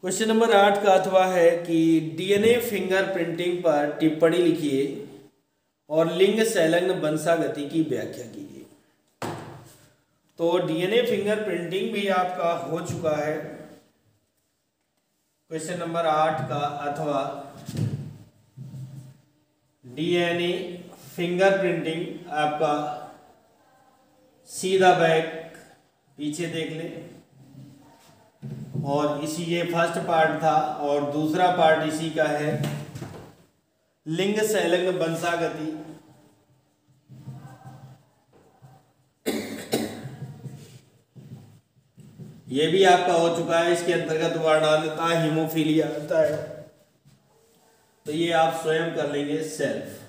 क्वेश्चन नंबर 8 का अथवा है कि डीएनए फिंगरप्रिंटिंग पर टिप्पणी लिखिए और लिंग संलग्न वंशागति की व्याख्या कीजिए। तो डीएनए फिंगरप्रिंटिंग भी आपका हो चुका है क्वेश्चन नंबर 8 का अथवा डीएनए फिंगरप्रिंटिंग आपका सीधा बैक पीछे देख लें और इसी ये फर्स्ट पार्ट था और दूसरा पार्ट इसी का है लिंग संलग्न वंशागति। ये भी आपका हो चुका है। इसके अंतर्गत वर्णानुता हीमोफीलिया आता है, तो ये आप स्वयं कर लेंगे सेल्फ,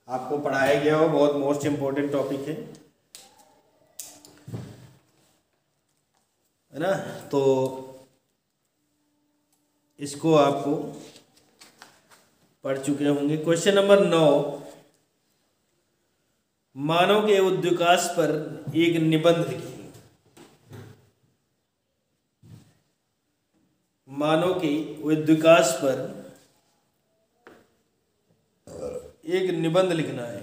आपको पढ़ाया गया हो, बहुत मोस्ट इंपॉर्टेंट टॉपिक है ना। तो इसको आपको पढ़ चुके होंगे। क्वेश्चन नंबर 9, मानव के उद्विकास पर एक निबंध लिखिए। मानव के उद्विकास पर एक निबंध लिखना है।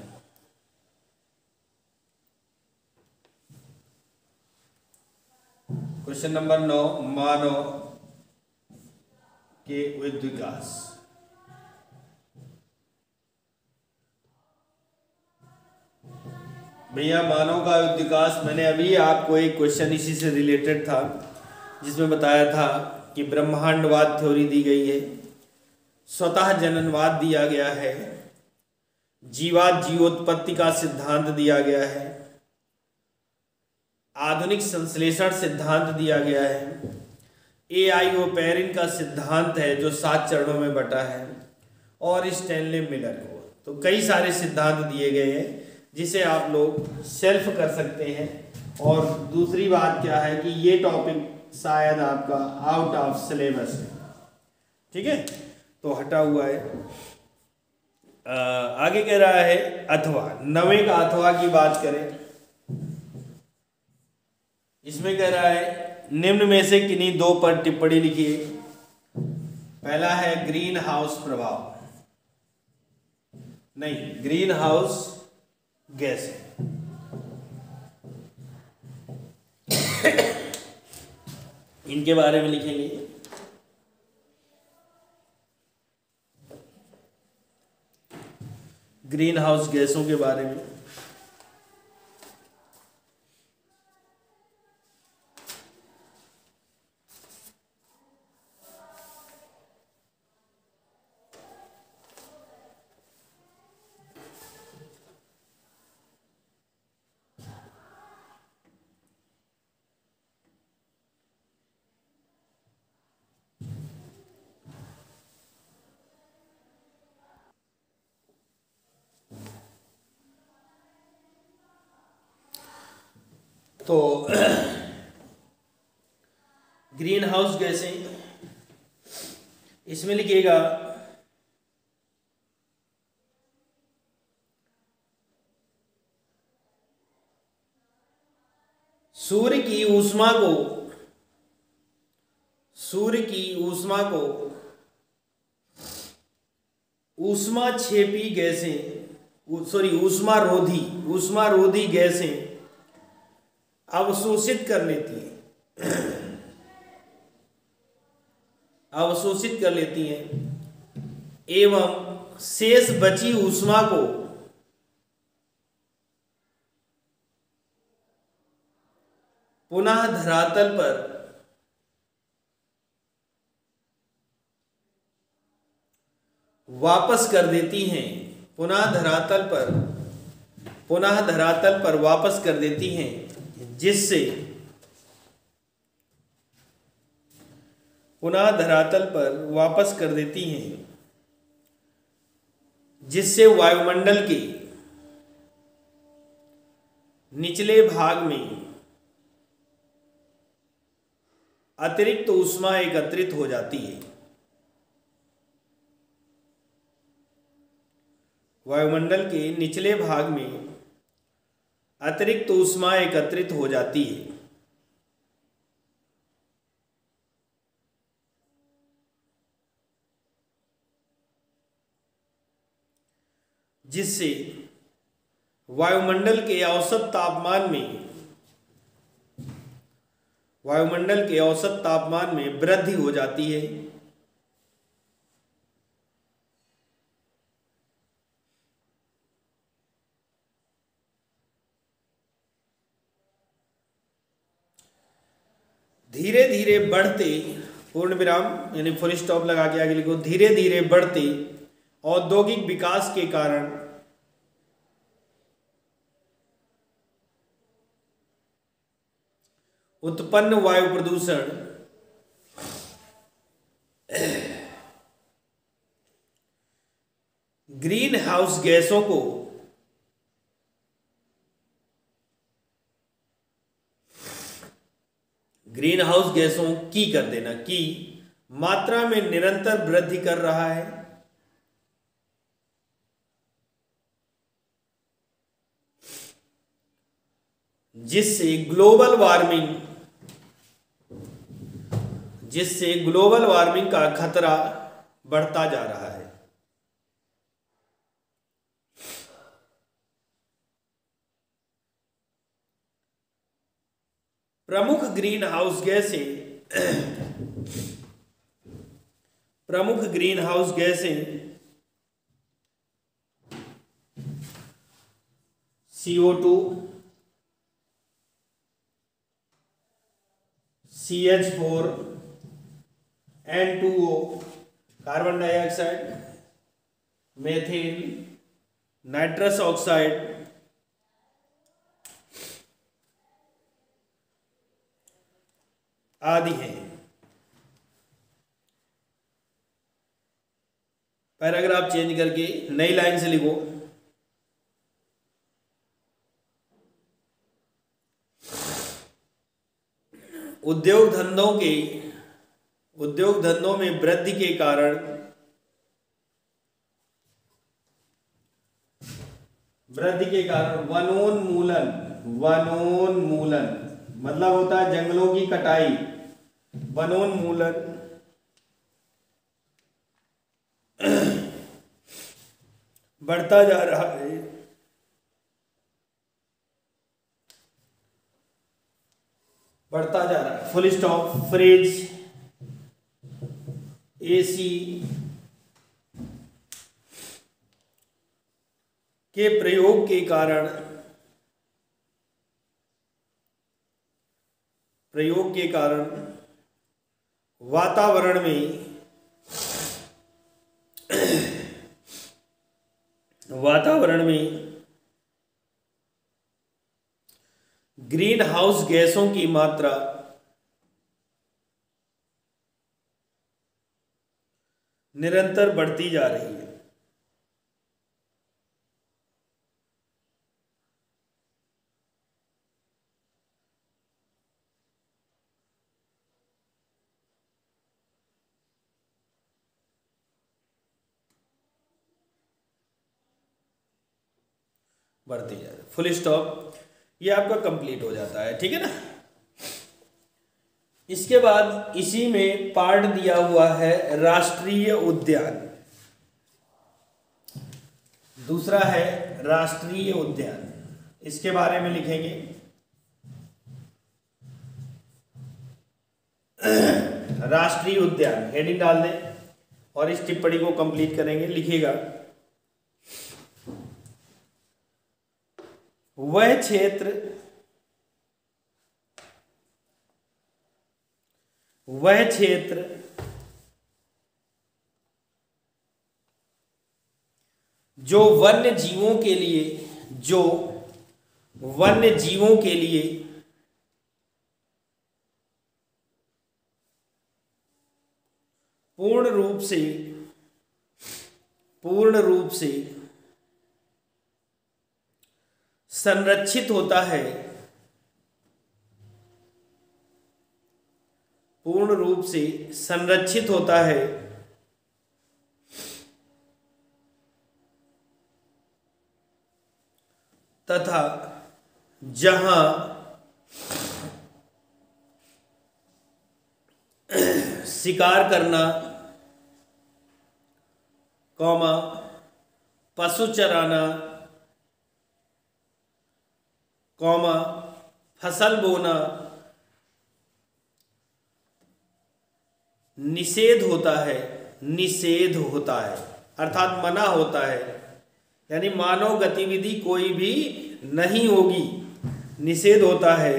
क्वेश्चन नंबर 9, मानव के उद्विकास। भैया मानव का उद्विकास, मैंने अभी आपको एक क्वेश्चन इसी से रिलेटेड था जिसमें बताया था कि ब्रह्मांडवाद थ्योरी दी गई है, स्वतः जननवाद दिया गया है, जीवात जीवोत्पत्ति का सिद्धांत दिया गया है, आधुनिक संश्लेषण सिद्धांत दिया गया है, एआईओपेरिन का सिद्धांत है जो 7 चरणों में बटा है, और स्टैनले मिलर को। तो कई सारे सिद्धांत दिए गए हैं जिसे आप लोग सेल्फ कर सकते हैं। और दूसरी बात क्या है कि ये टॉपिक शायद आपका आउट ऑफ सिलेबस है, ठीक है, तो हटा हुआ है। आगे कह रहा है अथवा, 9वें का अथवा की बात करें, इसमें कह रहा है निम्न में से किन्हीं 2 पर टिप्पणी लिखिए। पहला है ग्रीन हाउस प्रभाव, नहीं ग्रीन हाउस गैस इनके बारे में लिखेंगे। ग्रीन हाउस गैसों के बारे में। तो ग्रीन हाउस गैसें, इसमें लिखिएगा सूर्य की ऊष्मा को ऊष्माक्षेपी गैसें, ऊष्मारोधी गैसें अवशोषित कर लेती हैं एवं शेष बची ऊष्मा को पुनः धरातल पर वापस कर देती हैं, पुनः धरातल पर वापस कर देती हैं, जिससे वायुमंडल के निचले भाग में अतिरिक्त ऊष्मा एकत्रित हो जाती है। वायुमंडल के निचले भाग में अतिरिक्त ऊष्मा एकत्रित हो जाती है। जिससे वायुमंडल के औसत तापमान में वृद्धि हो जाती है। धीरे धीरे बढ़ते, पूर्ण विराम यानी फुल स्टॉप लगा के आगे लिखो, धीरे धीरे बढ़ते औद्योगिक विकास के कारण उत्पन्न वायु प्रदूषण ग्रीन हाउस गैसों की कर देना की मात्रा में निरंतर वृद्धि कर रहा है, जिससे ग्लोबल वार्मिंग का खतरा बढ़ता जा रहा है। प्रमुख ग्रीन हाउस गैसें CO2, CH4, N2O, carbon dioxide, methane, nitrous oxide आदि हैं। पैराग्राफ चेंज करके नई लाइन से लिखो। उद्योग धंधों में वृद्धि के कारण वनोन्मूलन मतलब होता है जंगलों की कटाई, वनोन्मूलन बढ़ता जा रहा है। Full stop. फ्रिज, AC के प्रयोग के कारण वातावरण में ग्रीन हाउस गैसों की मात्रा निरंतर बढ़ती जा रही है। बढ़ती जा रही, फुल स्टॉप। ये आपका कंप्लीट हो जाता है, ठीक है ना। इसके बाद इसी में पार्ट दिया हुआ है राष्ट्रीय उद्यान। दूसरा है राष्ट्रीय उद्यान, इसके बारे में लिखेंगे। राष्ट्रीय उद्यान हेडिंग डाल दें और इस टिप्पणी को कंप्लीट करेंगे। लिखिएगा, वह क्षेत्र जो वन्य जीवों के लिए पूर्ण रूप से संरक्षित होता है, पूर्ण रूप से संरक्षित होता है तथा जहां शिकार करना, पशु चराना, कौमा फसल बोना निषेध होता है, निषेध होता है अर्थात मना होता है, यानी मानव गतिविधि कोई भी नहीं होगी, निषेध होता है,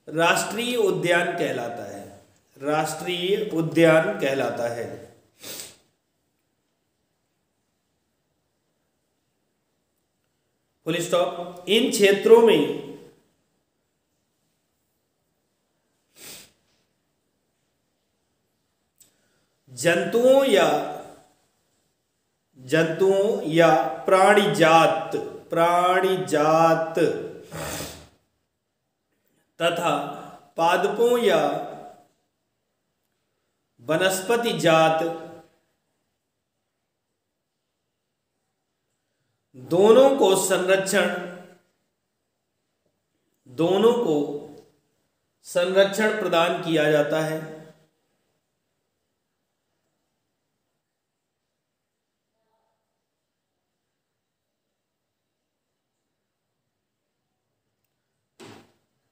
राष्ट्रीय उद्यान कहलाता है, राष्ट्रीय उद्यान कहलाता है। Full stop. इन क्षेत्रों में जंतुओं या प्राणिजात तथा पादपों या वनस्पति जात दोनों को संरक्षण प्रदान किया जाता है।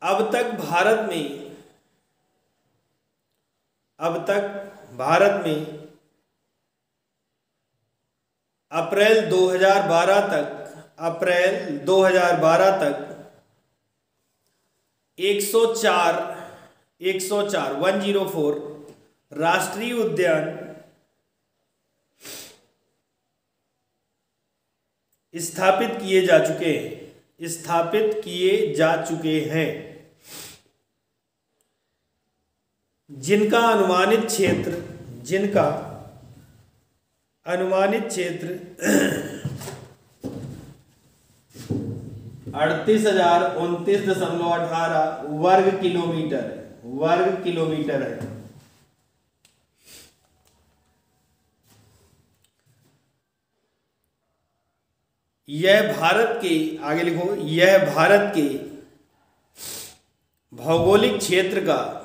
अब तक भारत में अप्रैल 2012 तक 104 राष्ट्रीय उद्यान स्थापित किए जा चुके हैं, जिनका अनुमानित क्षेत्र 38,029.18 वर्ग किलोमीटर है। यह भारत के, आगे लिखो, यह भारत के भौगोलिक क्षेत्र का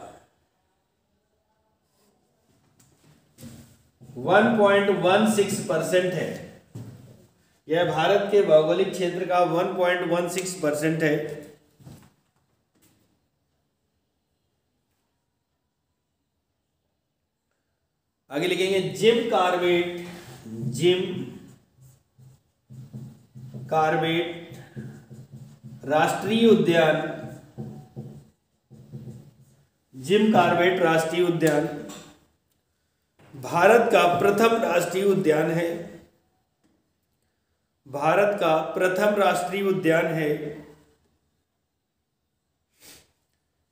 1.16% है। यह भारत के भौगोलिक क्षेत्र का 1.16% है। आगे लिखेंगे जिम कार्बेट राष्ट्रीय उद्यान, जिम कार्बेट राष्ट्रीय उद्यान भारत का प्रथम राष्ट्रीय उद्यान है। भारत का प्रथम राष्ट्रीय उद्यान है।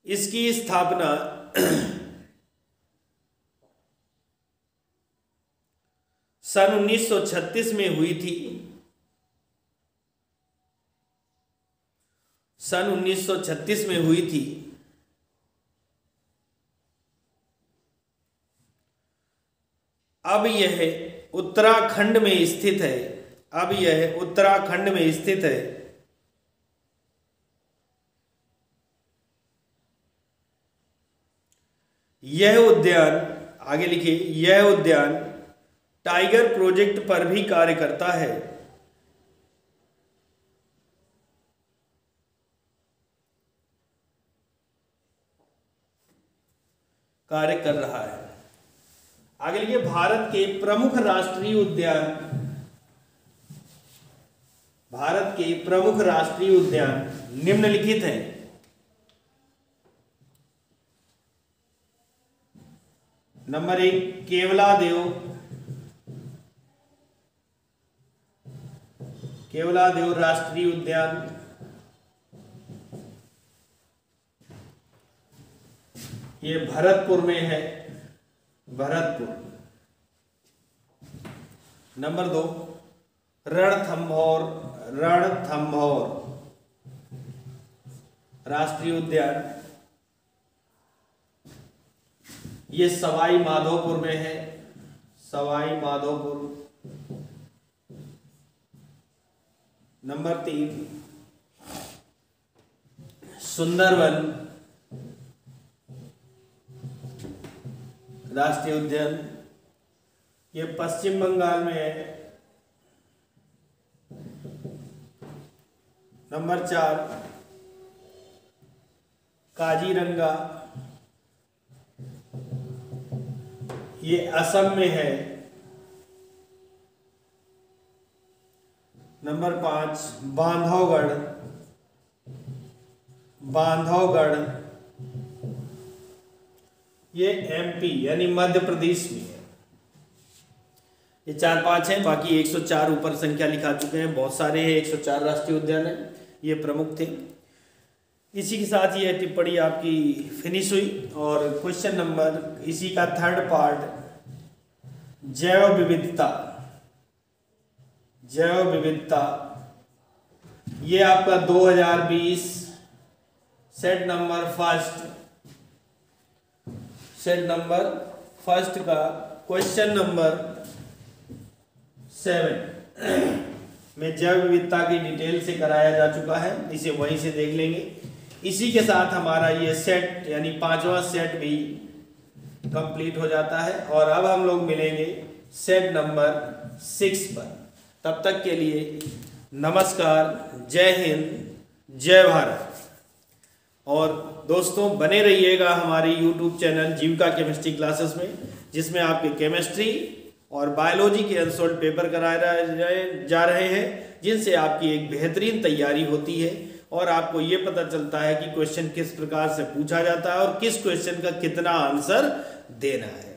इसकी स्थापना सन 1936 में हुई थी। सन 1936 में हुई थी। अब यह उत्तराखंड में स्थित है। अब यह उत्तराखंड में स्थित है। यह उद्यान, आगे लिखिए, यह उद्यान टाइगर प्रोजेक्ट पर भी कार्य करता है। कार्य कर रहा है। आगे लिखिए भारत के प्रमुख राष्ट्रीय उद्यान, भारत के प्रमुख राष्ट्रीय उद्यान निम्नलिखित हैं। नंबर 1 केवलादेव राष्ट्रीय उद्यान, ये भरतपुर में है, भरतपुर। नंबर 2 रणथंभौर राष्ट्रीय उद्यान, ये सवाई माधोपुर में है, सवाई माधोपुर। नंबर 3 सुंदरवन राष्ट्रीय उद्यान, ये पश्चिम बंगाल में है। नंबर 4 काजीरंगा, ये असम में है। नंबर 5 बांधवगढ़, बांधवगढ़ ये एमपी यानी मध्य प्रदेश में है। ये 4-5 हैं, बाकी 104 ऊपर संख्या लिखा चुके हैं, बहुत सारे हैं। 104 राष्ट्रीय उद्यान है, ये प्रमुख थे। इसी के साथ ये टिप्पणी आपकी फिनिश हुई। और क्वेश्चन नंबर इसी का थर्ड पार्ट, जैव विविधता, जैव विविधता ये आपका 2020 सेट नंबर फर्स्ट का क्वेश्चन नंबर 7 में जैव विविधता की डिटेल से कराया जा चुका है, इसे वहीं से देख लेंगे। इसी के साथ हमारा ये सेट यानी 5वां सेट भी कंप्लीट हो जाता है। और अब हम लोग मिलेंगे सेट नंबर 6 पर। तब तक के लिए नमस्कार, जय हिंद, जय भारत। और दोस्तों बने रहिएगा हमारे YouTube चैनल जीविका केमिस्ट्री क्लासेस में, जिसमें आपके केमिस्ट्री और बायोलॉजी के अनसोल्ड पेपर कराए जा रहे हैं, जिनसे आपकी एक बेहतरीन तैयारी होती है और आपको ये पता चलता है कि क्वेश्चन किस प्रकार से पूछा जाता है और किस क्वेश्चन का कितना आंसर देना है।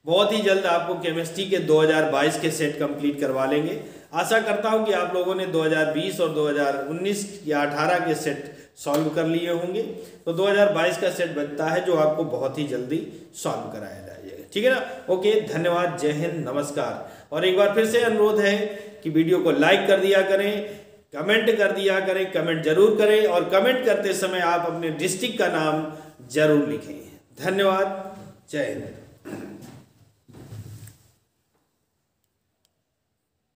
बहुत ही जल्द आपको केमिस्ट्री के 2022 के सेट कंप्लीट करवा लेंगे। आशा करता हूं कि आप लोगों ने 2020 और 2019 या 18 के सेट सॉल्व कर लिए होंगे, तो 2022 का सेट बचता है जो आपको बहुत ही जल्दी सॉल्व कराया जाएगा। ठीक है ना? ओके, धन्यवाद, जय हिंद, नमस्कार। और एक बार फिर से अनुरोध है कि वीडियो को लाइक कर दिया करें, कमेंट कर दिया करें, कमेंट जरूर करें और कमेंट करते समय आप अपने डिस्ट्रिक्ट का नाम जरूर लिखें। धन्यवाद, जय हिंद।